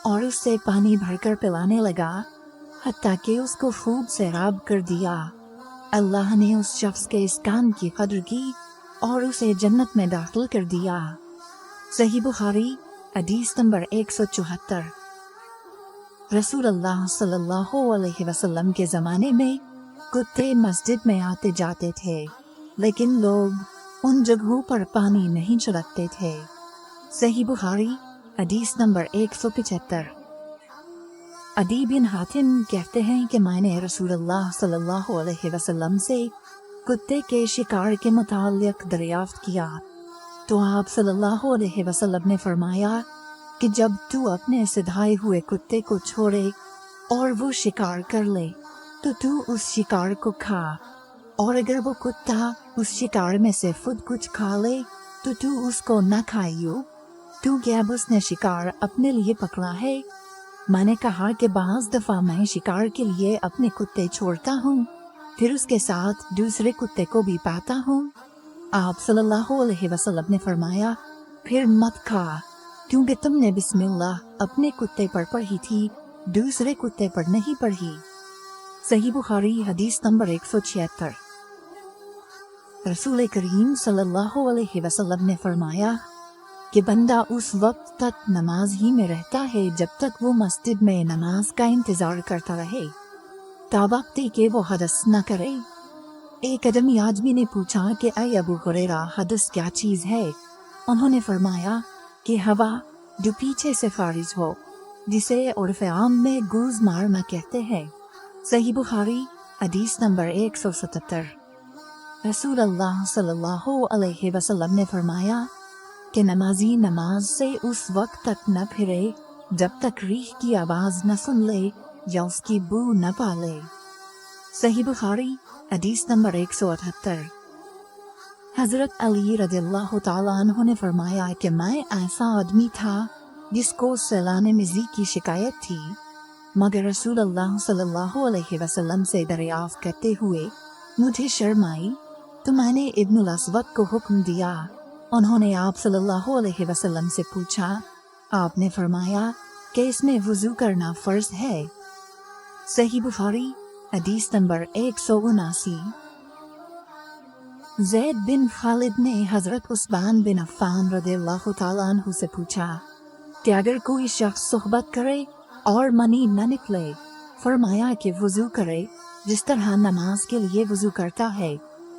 और उससे पानी भरकर पिलाने लगा हत्ता कि उसको खूब सैराब कर दिया। अल्लाह ने उस शख्स के इस काम की कदर की और उसे जन्नत में दाखिल कर दिया। सही बुखारी हदीस नंबर 174। रसूलुल्लाह सल्लल्लाहु अलैहि वसल्लम के ज़माने में कुत्ते मस्जिद में आते जाते थे, लेकिन लोग उन जगहों पर पानी नहीं छिड़कते थे। सही बुखारी हदीस नंबर 175। अदी बिन हातिम कहते हैं कि मैंने रसूलुल्लाह सल्लल्लाहु अलैहि वसल्लम से کتے کے شکار کے متعلق دریافت کیا تو آپ صلی اللہ علیہ وسلم نے فرمایا کہ جب تو اپنے سدھائے ہوئے کتے کو چھوڑے اور وہ شکار کر لے تو اس شکار کو کھا، اور اگر وہ کتا اس شکار میں سے خود کچھ کھا لے تو اس کو نہ کھائیو، کیونکہ اب اس نے شکار اپنے لیے پکڑا ہے۔ میں نے کہا کہ بعض دفعہ میں شکار کے لیے اپنے کتے چھوڑتا ہوں، پھر اس کے ساتھ دوسرے کتے کو بھی پاتا ہوں۔ آپ صلی اللہ علیہ وسلم نے فرمایا پھر مت کھا، کیونکہ تم نے بسم اللہ اپنے کتے پر پڑھی تھی، دوسرے کتے پر نہیں پڑھی۔ صحیح بخاری حدیث نمبر 176۔ رسول کریم صلی اللہ علیہ وسلم نے فرمایا کہ بندہ اس وقت تک نماز ہی میں رہتا ہے جب تک وہ مسجد میں نماز کا انتظار کرتا رہے، تا وقتی کہ وہ حدث نہ کرے۔ ایک آدمی نے پوچھا کہ اے ابو ہریرہ، حدث کیا چیز ہے؟ انہوں نے فرمایا کہ ہوا جو پیچھے سے خارج ہو، جسے عرف عام میں گوز مارنا کہتے ہیں۔ صحیح بخاری حدیث نمبر 177۔ رسول اللہ صلی اللہ علیہ وسلم نے فرمایا کہ نمازی نماز سے اس وقت تک نہ پھرے جب تک ریح کی آواز نہ سن لے یا اس کی بو نہ پا لے۔ صحیح بخاری حدیث نمبر 178۔ حضرت علی رضی اللہ تعالیٰ عنہ نے فرمایا کہ میں ایسا آدمی تھا جس کو سیلان مزی کی شکایت تھی، مگر رسول اللہ صلی اللہ علیہ وسلم سے دریافت کرتے ہوئے مجھے شرم آئی تو میں نے ابن الاسود کو حکم دیا۔ انہوں نے آپ صلی اللہ علیہ وسلم سے پوچھا، آپ نے فرمایا کہ اس میں وضو کرنا فرض ہے۔ صحیح بخاری حدیث نمبر 179۔ زید بن خالد نے حضرت عثمان بن عفان رضی اللہ تعالیٰ عنہ سے پوچھا کہ اگر کوئی شخص صحبت کرے اور منی نہ نکلے، فرمایا کہ وضو کرے جس طرح نماز کے لیے وضو کرتا ہے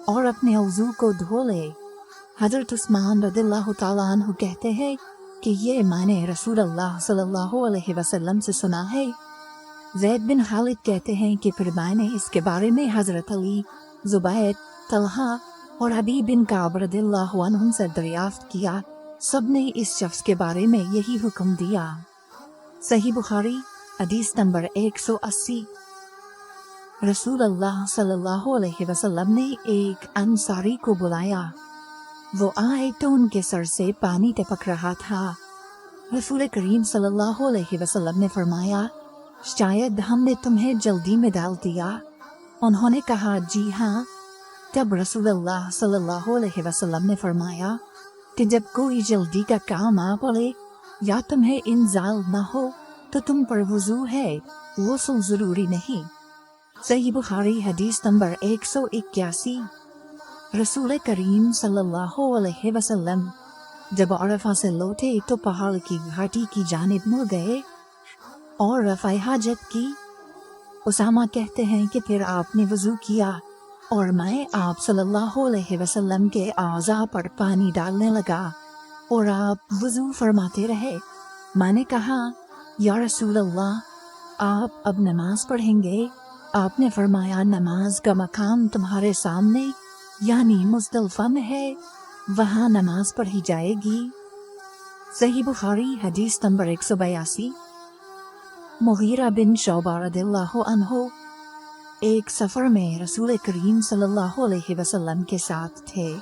اور اپنے وضو کو دھو لے۔ حضرت عثمان رضی اللہ تعالیٰ عنہ کہتے ہیں کہ یہ میں نے رسول اللہ صلی اللہ علیہ وسلم سے سنا ہے۔ زید بن خالد کہتے ہیں کہ پھر میں نے اس کے بارے میں حضرت علی، زبیر، طلحہ اور ابی بن کعب رضی اللہ عنہم سے دریافت کیا، سب نے اس شخص کے بارے میں یہی حکم دیا۔ صحیح بخاری حدیث نمبر 180۔ رسول اللہ صلی اللہ علیہ وسلم نے ایک انصاری کو بلایا، وہ آئے تو ان کے سر سے پانی ٹپک رہا تھا۔ رسول کریم صلی اللہ علیہ وسلم نے فرمایا شاید ہم نے تمہیں جلدی میں ڈال دیا۔ انہوں نے کہا جی ہاں۔ تب رسول اللہ صلی اللہ علیہ وسلم نے فرمایا کہ جب کوئی جلدی کا کام آ پڑے یا تمہیں انزال نہ ہو تو تم پر وضو ہے، غسل ضروری نہیں۔ صحیح بخاری حدیث نمبر 181۔ رسول کریم صلی اللہ علیہ وسلم جب عرفہ سے لوٹے تو پہاڑ کی گھاٹی کی جانب مڑ گئے اور رفع حاجت کی۔ اسامہ کہتے ہیں کہ پھر آپ نے وضو کیا اور میں آپ صلی اللہ علیہ وسلم کے اعضاء پر پانی ڈالنے لگا اور آپ وضو فرماتے رہے۔ میں نے کہا یا رسول اللہ، آپ اب نماز پڑھیں گے؟ آپ نے فرمایا نماز کا مقام تمہارے سامنے یعنی مزدلفہ میں ہے، وہاں نماز پڑھی جائے گی۔ صحیح بخاری حدیث نمبر 182۔ مغیرہ بن شعبہ رضی اللہ عنہ ایک سفر میں رسول کریم صلی اللہ علیہ وسلم کے ساتھ تھے۔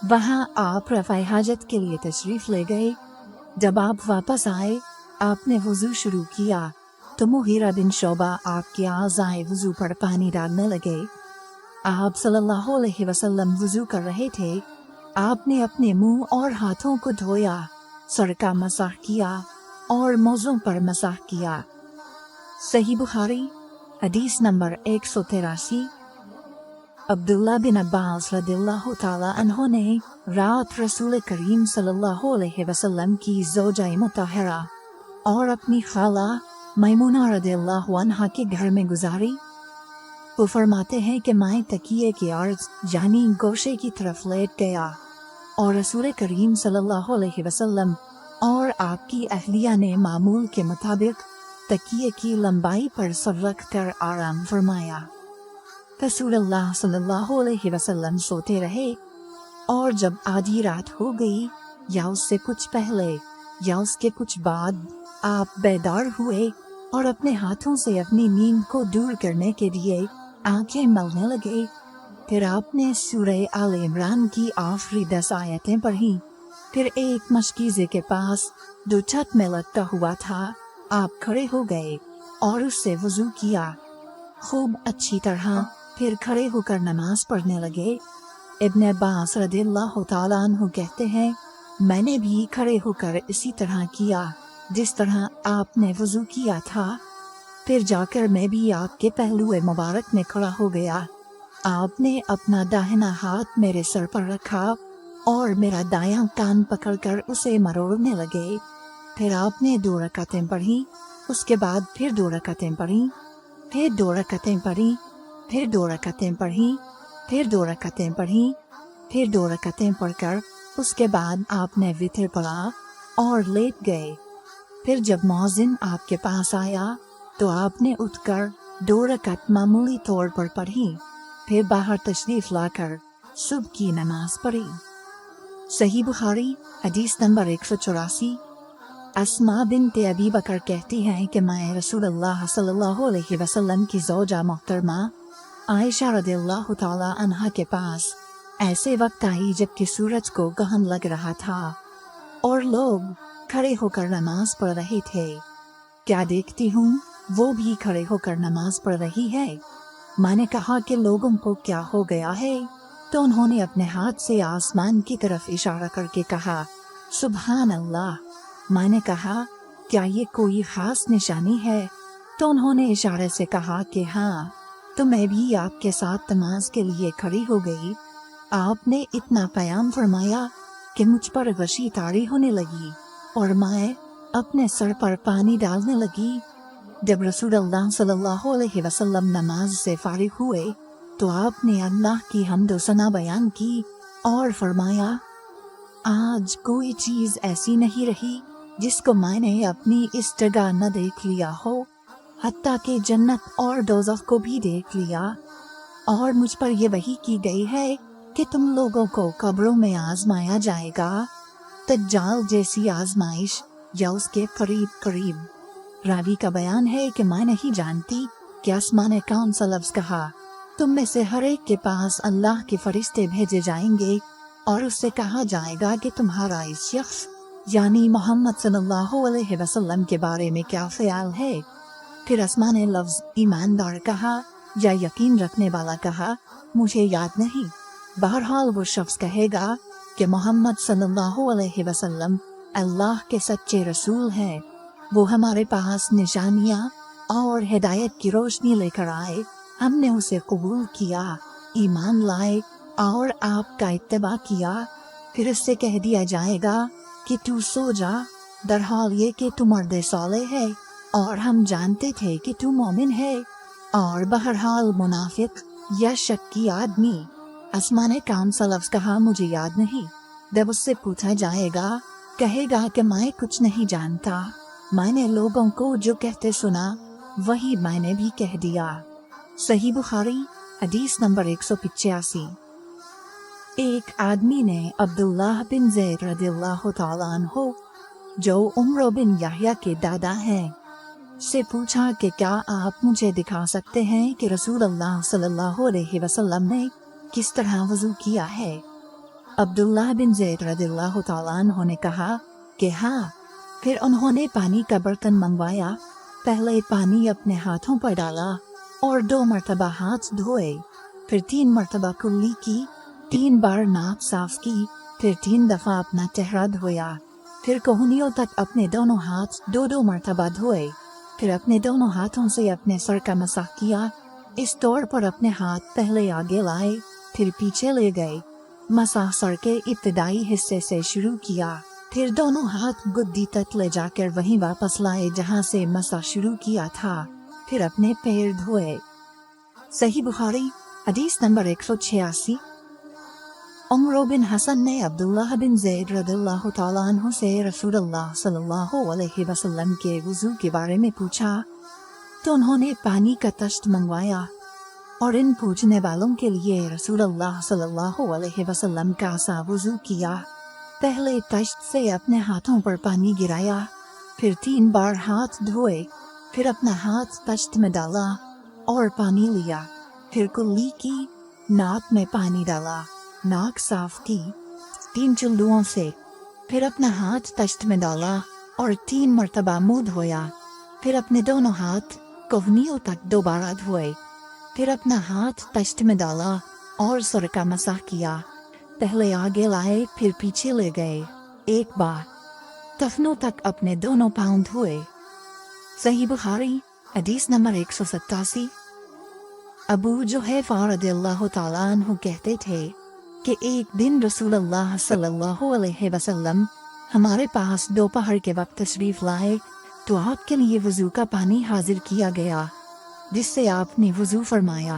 وہاں آپ رفع حاجت کے لیے تشریف لے گئے۔ جب آپ واپس آئے، آپ نے وضو شروع کیا تو مغیرہ بن شعبہ آپ کے اعضاء وضو پر پانی ڈالنے لگے۔ آپ صلی اللہ علیہ وسلم وضو کر رہے تھے۔ آپ نے اپنے منہ اور ہاتھوں کو دھویا، سر کا مسح کیا اور موزوں پر مسح کیا۔ صحیح بخاری حدیث نمبر 183۔ عبداللہ بن عباس رضی اللہ تعالی عنہ نے رات رسول کریم صلی اللہ علیہ وسلم کی زوجہ مطہرہ اور اپنی خالہ میمونہ رضی اللہ عنہا کے گھر میں گزاری۔ وہ فرماتے ہیں کہ میں تکیے کی عرض یعنی گوشے کی طرف لیٹ گیا اور رسول کریم صلی اللہ علیہ وسلم اور آپ کی اہلیہ نے معمول کے مطابق تکیے کی لمبائی پر سر رکھ کر آرام فرمایا۔ रसूल अल्लाह सल्लल्लाहु अलैहि वसल्लम सोते रहे और जब आधी रात हो गई या उससे कुछ पहले या उसके कुछ बाद आप बेदार हुए और अपने हाथों से अपनी नींद को दूर करने के लिए आंखें मलने लगे। फिर आपने सूरह आल इमरान की आखिरी 10 आयतें पढ़ी। फिर एक मशकीज़े के पास जो छत में लटका हुआ था आप खड़े हो गए और उससे वजू किया खूब अच्छी तरह। फिर खड़े होकर नमाज पढ़ने लगे। इब्न अब्बास रदियल्लाहु ताला अन्हु कहते हैं, मैंने भी खड़े होकर इसी तरह किया जिस तरह आपने वजू किया था। फिर जाकर मैं भी आपके पहलुए मुबारक में खड़ा हो गया। आपने अपना दाहिना हाथ मेरे सर पर रखा और मेरा दायां कान पकड़कर उसे मरोड़ने लगे। फिर आपने 2 रकातें पढ़ी, उसके बाद फिर 2 रकातें पढ़ी, फिर 2 रकातें पढ़ी, फिर 2 रकातें पढ़ी, फिर 2 रकातें पढ़ी, फिर 2 रकातें पढ़कर उसके बाद आपने वितर पढ़ा और लेट गए। फिर जब मौज़िन आपके पास आया तो आपने उठकर 2 रकात मामूली तौर पर पढ़ी। फिर बाहर तशरीफ लाकर सुबह की नमाज पढ़ी। सही बुखारी हदीस नंबर 184। अस्मा बिन्त अबी बकर कहती हैं कि मैं रसूलुल्लाह सल्लल्लाहु अलैहि वसल्लम की ज़ौजा मोहतरमा आयशा रदियल्लाहु ताला अन्हा के पास ऐसे वक्त आई जबकि सूरज को गहन लग रहा था और लोग खड़े होकर नमाज पढ़ रहे थे। क्या देखती हूँ वो भी खड़े होकर नमाज पढ़ रही है। मैंने कहा कि लोगों को क्या हो गया है, तो उन्होंने अपने हाथ से आसमान की तरफ इशारा करके कहा सुभान अल्लाह। मैंने कहा क्या ये कोई खास निशानी है, तो उन्होंने इशारे से कहा कि हाँ। तो मैं भी आपके साथ नमाज के लिए खड़ी हो गई। आपने इतना प्याम फरमाया कि मुझ पर गशी तारी होने लगी और मैं अपने सर पर पानी डालने लगी। जब रसूलुल्लाह सल्लल्लाहु अलैहि वसल्लम नमाज से फारिग हुए तो आपने अल्लाह की हम्द व सना बयान की और फरमाया, आज कोई चीज़ ऐसी नहीं रही जिसको मैंने अपनी इस जगह न देख लिया हो, हत्ता कि जन्नत और दोज़ख को भी देख लिया। और मुझ पर यह वही की गई है कि तुम लोगों को कब्रों में आजमाया जाएगा, दज्जाल जैसी आजमाइश या उसके करीब करीब। रावी का बयान है कि मैं नहीं जानती कि अस्मा ने कौन सा लफ्ज़ कहा। तुम में से हर एक के पास अल्लाह के फरिश्ते भेजे जाएंगे और उससे कहा जाएगा कि तुम्हारा इस शख्स यानी मोहम्मद सल्लल्लाहु अलैहि वसल्लम के बारे में क्या ख्याल है। फिर अस्मा ने लफ्ज़ ईमानदार कहा या यकीन रखने वाला कहा, मुझे याद नहीं। बहरहाल वो शख्स कहेगा कि मोहम्मद सल्लल्लाहु अलैहि वसल्लम अल्लाह के सच्चे रसूल हैं। वो हमारे पास निशानियाँ और हिदायत की रोशनी लेकर आए, हमने उसे कबूल किया, ईमान लाए और आपका इत्तबा किया। फिर उससे कह दिया जाएगा कि तू सो जा, दरहाल ये कि तू मर्द साले है और हम जानते थे कि तू मोमिन है। और बहरहाल मुनाफिक या शक्की आदमी। अस्मा ने कौन सा लफ्ज़ कहा मुझे याद नहीं। जब उससे पूछा जाएगा कहेगा कि मैं कुछ नहीं जानता, मैंने लोगों को जो कहते सुना वही मैंने भी कह दिया। सही बुखारी हदीस नंबर 185। एक आदमी ने अब्दुल्लाह बिन ज़ैद रदियल्लाहु ताला अन्हु जो उमर बिन याह्या के दादा हैं से पूछा कि क्या आप मुझे दिखा सकते हैं कि रसूलुल्लाह सल्लल्लाहु अलैहि वसल्लम ने किस तरह वज़ू किया है। अब्दुल्लाह बिन ज़ैद रदियल्लाहु ताला अन्हु ने कहा कि हाँ। फिर उन्होंने पानी का बर्तन मंगवाया, पहले पानी अपने हाथों पर डाला और 2 मरतबा हाथ धोए, फिर 3 मरतबा कुल्ली की, 3 बार नाक साफ की, फिर 3 दफ़ा अपना चेहरा धोया, फिर कोहनियों तक अपने दोनों हाथ 2-2 मरतबा धोए, फिर अपने दोनों हाथों से अपने सर का मसाह किया। इस तौर पर अपने हाथ पहले आगे लाए फिर पीछे ले गए। मसाह सर के इब्तदाई हिस्से से शुरू किया, फिर दोनों हाथ गुद्दी तक ले जाकर वहीं वापस लाए जहां से मसाह शुरू किया था, फिर अपने पैर धोए। सही बुखारी हदीस नंबर 186। उमर बिन हसन ने अब्दुल्लाह बिन ज़ैद रदियल्लाहु ताला अन्हु से रसूलुल्लाह सल्लल्लाहु अलैहि वसल्लम के वज़ू के बारे में पूछा, तो उन्होंने पानी का तश्त मंगवाया, और इन पूछने वालों के लिए रसूलुल्लाह सल्लल्लाहु अलैहि वसल्लम का सा वुजू किया। पहले तश्त से अपने हाथों पर पानी गिराया, फिर 3 बार हाथ धोए, फिर अपना हाथ तश्त में डाला और पानी लिया, फिर कुल्ली की, नाक में पानी डाला, नाक साफ की 3 चुल्लुओं से, फिर अपना हाथ तश्त में डाला और 3 मरतबा मुंह धोया, फिर अपने दोनों हाथ कोहनियों तक दोबारा धोए, फिर अपना हाथ तश्त में डाला और सर का मसाह किया। पहले आगे लाए फिर पीछे ले गए, एक बार टखनों तक अपने दोनों पाँव धोए। सही बुखारी हदीस नंबर 187। अबू जुहैफा रदियल्लाहु ताला अन्हु कहते थे कि एक दिन रसूलुल्लाह सल्लल्लाहु अलैहि वसल्लम हमारे पास दोपहर के वक्त तशरीफ लाए तो आपके लिए वजू का पानी हाजिर किया गया, जिससे आपने वजू फरमाया।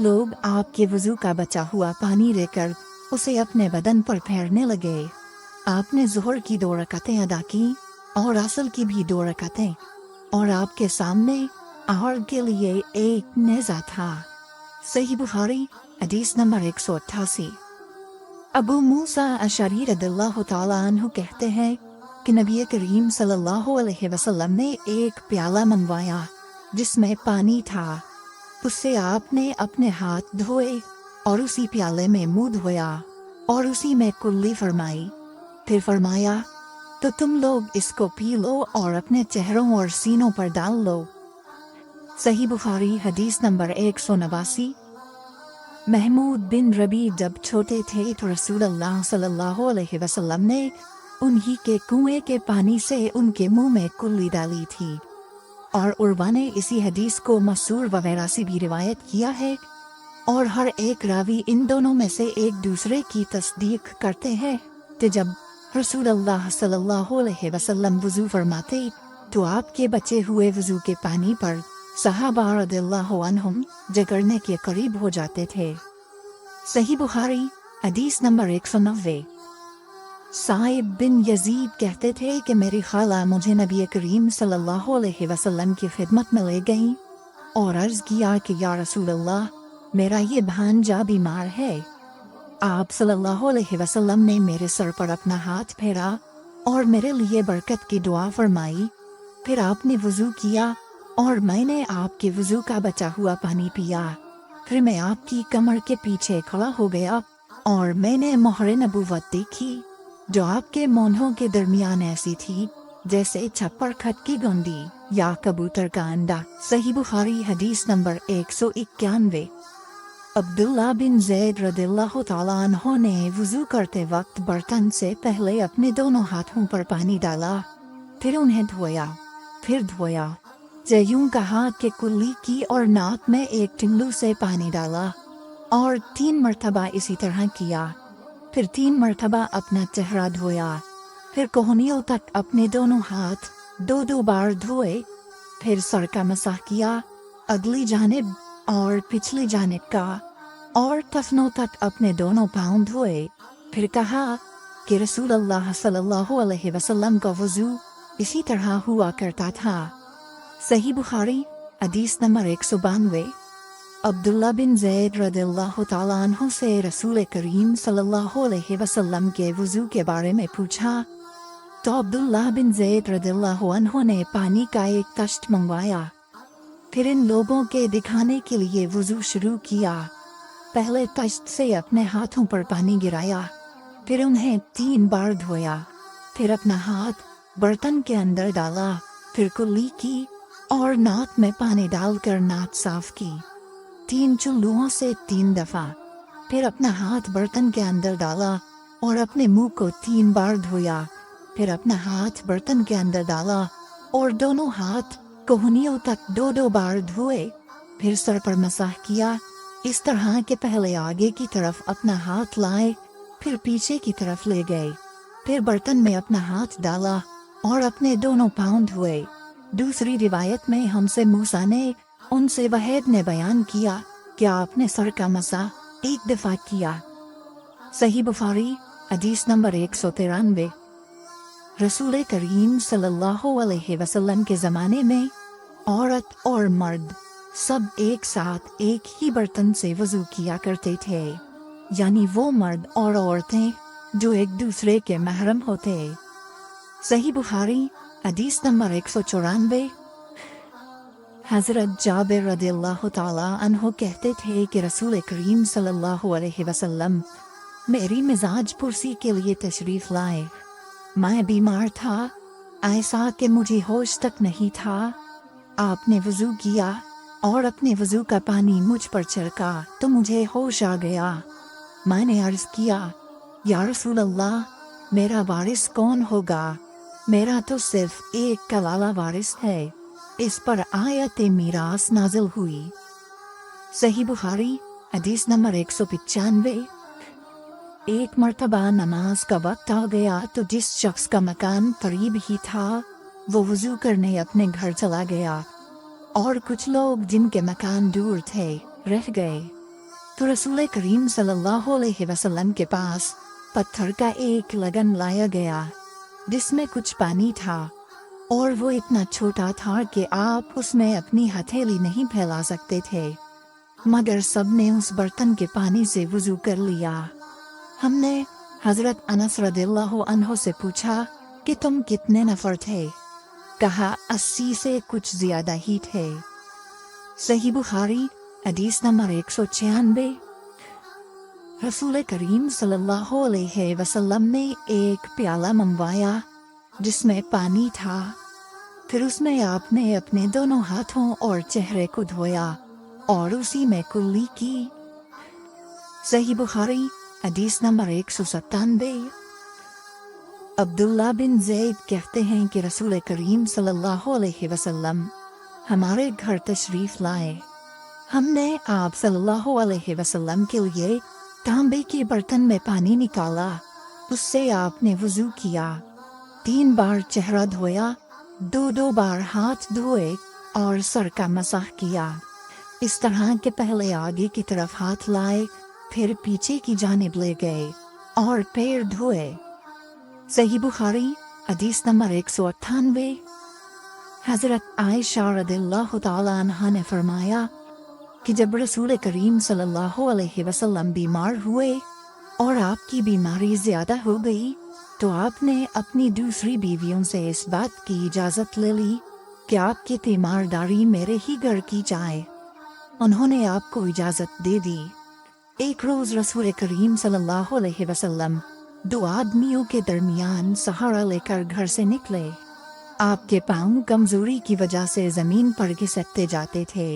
लोग आपके वजू का बचा हुआ पानी लेकर उसे अपने बदन पर फेरने लगे। आपने ज़ोहर की 2 रकातें अदा की और असर की भी 2 रकातें, और आपके सामने आहर के लिए एक नेज़ा था। सही बुखारी हदीस नंबर 188। अबू मूसा अशअरी रदियल्लाहु ताला अन्हु कहते हैं कि नबी करीम सल्लल्लाहु अलैहि वसल्लम ने एक प्याला मंगवाया जिसमें पानी था। उससे आपने अपने हाथ धोए और उसी प्याले में मुंह धोया और उसी में कुल्ली फरमाई। फिर फरमाया, तो तुम लोग इसको पी लो और अपने चेहरों और सीनों पर डाल लो। सही बुखारी हदीस नंबर 189। महमूद बिन रबी जब छोटे थे तो रसूलुल्लाह सल्लल्लाहु अलैहि वसल्लम ने उन्हीं के कुएं के पानी से उनके मुंह में कुल्ली डाली थी, और उर्वा ने इसी हदीस को मसूर वगैरह से भी रिवायत किया है, और हर एक रावी इन दोनों में से एक दूसरे की तस्दीक करते हैं कि जब रसूलुल्लाह सल्लल्लाहु अलैहि वसल्लम वजू फरमाते तो आपके बचे हुए वजू के पानी पर सहाबा रदियल्लाहु अन्हुम जगरने के करीब हो जाते थे। सही बुखारी हदीस नंबर 190। साइब बिन यजीद कहते थे कि मेरी खाला मुझे नबी करीम सल्लल्लाहु अलैहि वसल्लम की खिदमत में ले गईं और अर्ज किया कि या रसूलल्लाह, मेरा ये भांजा बीमार है। आप सल्लल्लाहु अलैहि वसल्लम ने मेरे सर पर अपना हाथ फेरा और मेरे लिए बरकत की दुआ फरमाई। फिर आपने वजू किया और मैंने आपके वजू का बचा हुआ पानी पिया। फिर मैं आपकी कमर के पीछे खड़ा हो गया और मैंने मोहर नबूवत देखी जो आपके मोन्हों के दरमियान ऐसी थी जैसे छप्पर खट की गुंडी या कबूतर का अंडा। सही बुखारी हदीस नंबर 191। अब्दुल्ला बिन ज़ैद रदियल्लाहु ताला अन्हु ने वुज़ू करते वक्त बर्तन से पहले अपने दोनों हाथों पर पानी डाला, फिर उन्हें धोया, फिर धोया, यूं कहा कि कुल्ली की और नाक में एक टिल्लू से पानी डाला और 3 मरतबा इसी तरह किया। फिर 3 मरतबा अपना चेहरा धोया, फिर कोहनियों तक अपने दोनों हाथ 2-2 बार धोए, फिर सर का मसाह किया, अगली जानिब और पिछली जानिब का, और टखनों तक अपने दोनों पाँव धोए। फिर कहा कि रसूलुल्लाह सल्लल्लाहु अलैहि वसल्लम का वजू इसी तरह हुआ करता था। सही बुखारी हदीस नंबर 192। अब्दुल्ला बिन ज़ैद रदियल्लाहु ताला अन्हु से रसूल करीम सल्लल्लाहु अलैहि वसल्लम के वजू के बारे में पूछा तो अब्दुल्ला बिन ज़ैद रदियल्लाहु अन्हु ने पानी का एक तश्त मंगवाया। फिर इन लोगों के दिखाने के लिए वजू शुरू किया। पहले तश्त से अपने हाथों पर पानी गिराया, फिर उन्हें 3 बार धोया, फिर अपना हाथ बर्तन के अंदर डाला, फिर कुल्ली की और नाक में पानी डालकर नाक साफ की 3 चुल्लुओं से 3 दफा, फिर अपना हाथ बर्तन के अंदर डाला और अपने मुंह को 3 बार धोया, फिर अपना हाथ बर्तन के अंदर डाला और दोनों हाथ कोहनियों तक 2-2 बार धोए, फिर सर पर मसाह किया इस तरह के पहले आगे की तरफ अपना हाथ लाए, फिर पीछे की तरफ ले गए, फिर बर्तन में अपना हाथ डाला और अपने दोनों पाँव धोए। दूसरी रिवायत में हमसे मूसा ने उनसे वहीद ने बयान किया कि आपने सर का मसाह 1 दफा किया। सही बुखारी हदीस नंबर 193। रसूल करीम सल्लल्लाहु अलैहि वसल्लम के ज़माने में औरत और मर्द सब एक साथ एक ही बर्तन से वजू किया करते थे, यानी वो मर्द और औरतें जो एक दूसरे के महरम होते। सही बुखारी हदीस नंबर 194। हज़रत जाबिर रदियल्लाहु ताला अन्हु कहते थे कि रसूल करीम सल्लल्लाहु अलैहि वसल्लम मेरी मिजाज पुरसी के लिए तशरीफ़ लाए। मैं बीमार था, ऐसा कि मुझे होश तक नहीं था। आपने वज़ू किया और अपने वज़ू का पानी मुझ पर छिड़का तो मुझे होश आ गया। मैंने अर्ज़ किया, या रसूल अल्लाह, मेरा वारिस कौन होगा? मेरा तो सिर्फ एक कलाला वारिस है। इस पर आयत मीरास नाजिल हुई। सही बुखारी हदीस नंबर 195। एक मर्तबा नमाज का वक्त आ गया तो जिस शख्स का मकान करीब ही था वो वज़ू करने अपने घर चला गया और कुछ लोग जिनके मकान दूर थे रह गए। तो रसूल करीम सल्लल्लाहु अलैहि वसल्लम के पास पत्थर का एक लगन लाया गया जिसमें कुछ पानी था और वो इतना छोटा था कि आप उसमें अपनी हथेली नहीं फैला सकते थे, मगर सब ने उस बर्तन के पानी से वज़ू कर लिया। हमने हज़रत अनस रदियल्लाहु अन्हु से पूछा कि तुम कितने नफर थे? कहा 80 से कुछ ज्यादा ही थे। सही बुखारी हदीस नंबर 196। रसूल करीम सल्लल्लाहु अलैहि वसल्लम ने एक प्याला मंगवाया जिसमें पानी था। फिर उसमें आपने अपने दोनों हाथों और चेहरे को धोया और उसी में कुल्ली की। सही बुखारी हदीस नंबर 197। अब्दुल्ला बिन ज़ैद कहते हैं कि रसूल करीम सल्लल्लाहु अलैहि वसल्लम हमारे घर तशरीफ़ लाए। हमने आप सल्लल्लाहु अलैहि वसल्लम के लिए तांबे के बर्तन में पानी निकाला, उससे आपने वज़ू किया, 3 बार चेहरा धोया, 2 बार हाथ धोए और सर का मसाह किया। इस तरह के पहले आगे की तरफ हाथ लाए, फिर पीछे की जानिब ले गए और पैर धोए। सही बुखारी हदीस नंबर 198। हज़रत आयशा रदियल्लाहु ताला अन्हा ने फरमाया कि जब रसूल करीम सल्लल्लाहु अलैहि वसल्लम बीमार हुए और आपकी बीमारी ज़्यादा हो गई तो आपने अपनी दूसरी बीवियों से इस बात की इजाज़त ले ली कि आपकी तीमारदारी मेरे ही घर की जाए। उन्होंने आपको इजाज़त दे दी। एक रोज़ रसूल करीम सल्लल्लाहु अलैहि वसल्लम 2 आदमियों के दरमियान सहारा लेकर घर से निकले। आपके पाँव कमज़ोरी की वजह से ज़मीन पर घिसटते जाते थे।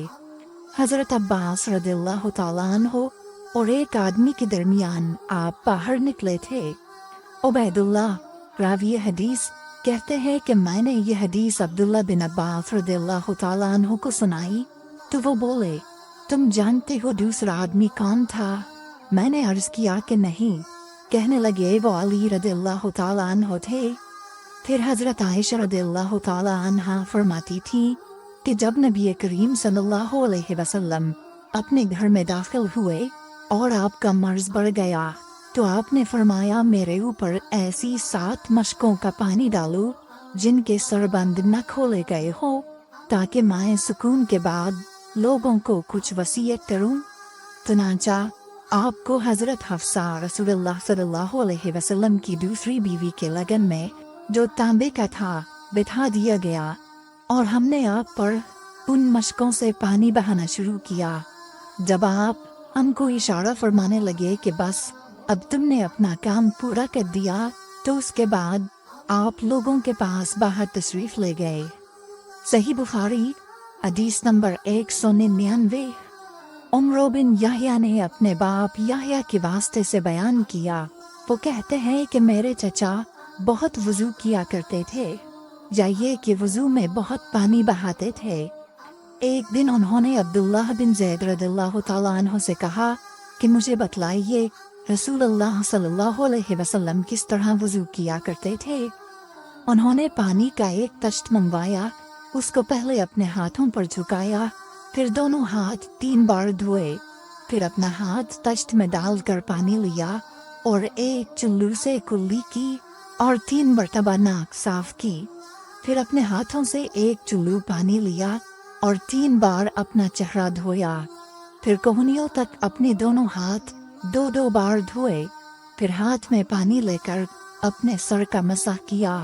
हज़रत अब्बास रदियल्लाहु ताला अन्हु और एक आदमी के दरमियान आप बाहर निकले थे। उबैदुल्लाह रावी हदीस कहते हैं कि मैंने ये हदीस अब्दुल्ला बिन अब्बास रदियल्लाहु ताला अन्हु को सुनाई तो वो बोले, तुम जानते हो दूसरा आदमी कौन था? मैंने अर्ज़ किया कि नहीं। कहने लगे वो अली रदियल्लाहु ताला अन्हु थे। फिर हज़रत आयशा रदियल्लाहु ताला अन्हा फरमाती थी कि जब नबी करीम सल्लल्लाहु अलैहि वसल्लम अपने घर में दाखिल हुए और आपका मर्ज बढ़ गया तो आपने फरमाया, मेरे ऊपर ऐसी 7 मशकों का पानी डालो जिनके सरबंद न खोले गए हो ताकि मैं सुकून के बाद लोगों को कुछ वसीयत करूं। चुनांचा आपको हज़रत हफ्सा रसूलुल्लाह सल्लल्लाहु अलैहि वसल्लम की दूसरी बीवी के लगन में जो तांबे का था बिठा दिया गया और हमने आप पर उन मशकों से पानी बहाना शुरू किया। जब आप हमको इशारा फरमाने लगे कि बस अब तुमने अपना काम पूरा कर दिया तो उसके बाद आप लोगों के पास बाहर तशरीफ़ ले गए। सही बुखारी हदीस नंबर 199। उमर बिन याह्या ने अपने बाप याह्या के वास्ते से बयान किया। वो कहते हैं कि मेरे चचा बहुत वज़ू किया करते थे या ये कि वज़ू में बहुत पानी बहाते थे। एक दिन उन्होंने अब्दुल्ला बिन ज़ैद रदियल्लाहु ताला अन्हु से कहा कि मुझे बतलाइए रसूलुल्लाह सल्लल्लाहु अलैहि वसल्लम किस तरह वज़ू किया करते थे। उन्होंने पानी का एक तश्त मंगवाया, उसको पहले अपने हाथों पर झुकाया, फिर दोनों हाथ 3 बार धोए, फिर अपना हाथ तश्त में डालकर पानी लिया और एक चुल्लू से कुल्ली की और 3 मरतबा नाक साफ की। फिर अपने हाथों से एक चुल्लू पानी लिया, اور 3 بار اپنا چہرہ دھویا، پھر کوہنیوں تک اپنے دونوں ہاتھ 2 بار دھوئے، پھر ہاتھ میں پانی لے کر اپنے سر کا مسح کیا،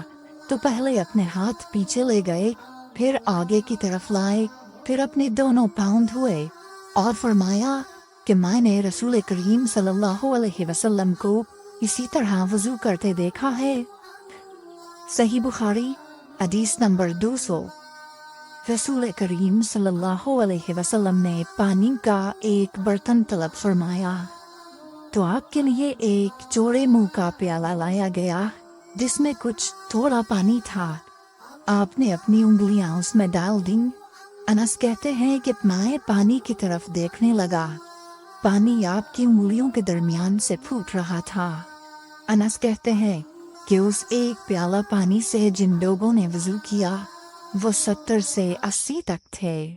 تو پہلے اپنے ہاتھ پیچھے لے گئے، پھر آگے کی طرف لائے، پھر اپنے دونوں پاؤں دھوئے، اور فرمایا کہ میں نے رسول کریم صلی اللہ علیہ وسلم کو اسی طرح وضو کرتے دیکھا ہے۔ صحیح بخاری حدیث نمبر 200۔ رسول کریم صلی اللہ علیہ وسلم نے پانی کا ایک برتن طلب فرمایا تو آپ کے لیے ایک چوڑے منہ کا پیالہ لایا گیا جس میں کچھ تھوڑا پانی تھا۔ آپ نے اپنی انگلیاں اس میں ڈال دیں۔ انس کہتے ہیں کہ میں پانی کی طرف دیکھنے لگا، پانی آپ کی انگلیوں کے درمیان سے پھوٹ رہا تھا۔ انس کہتے ہیں کہ اس ایک پیالہ پانی سے جن لوگوں نے وضو کیا وہ 70 سے 80 تک تھے۔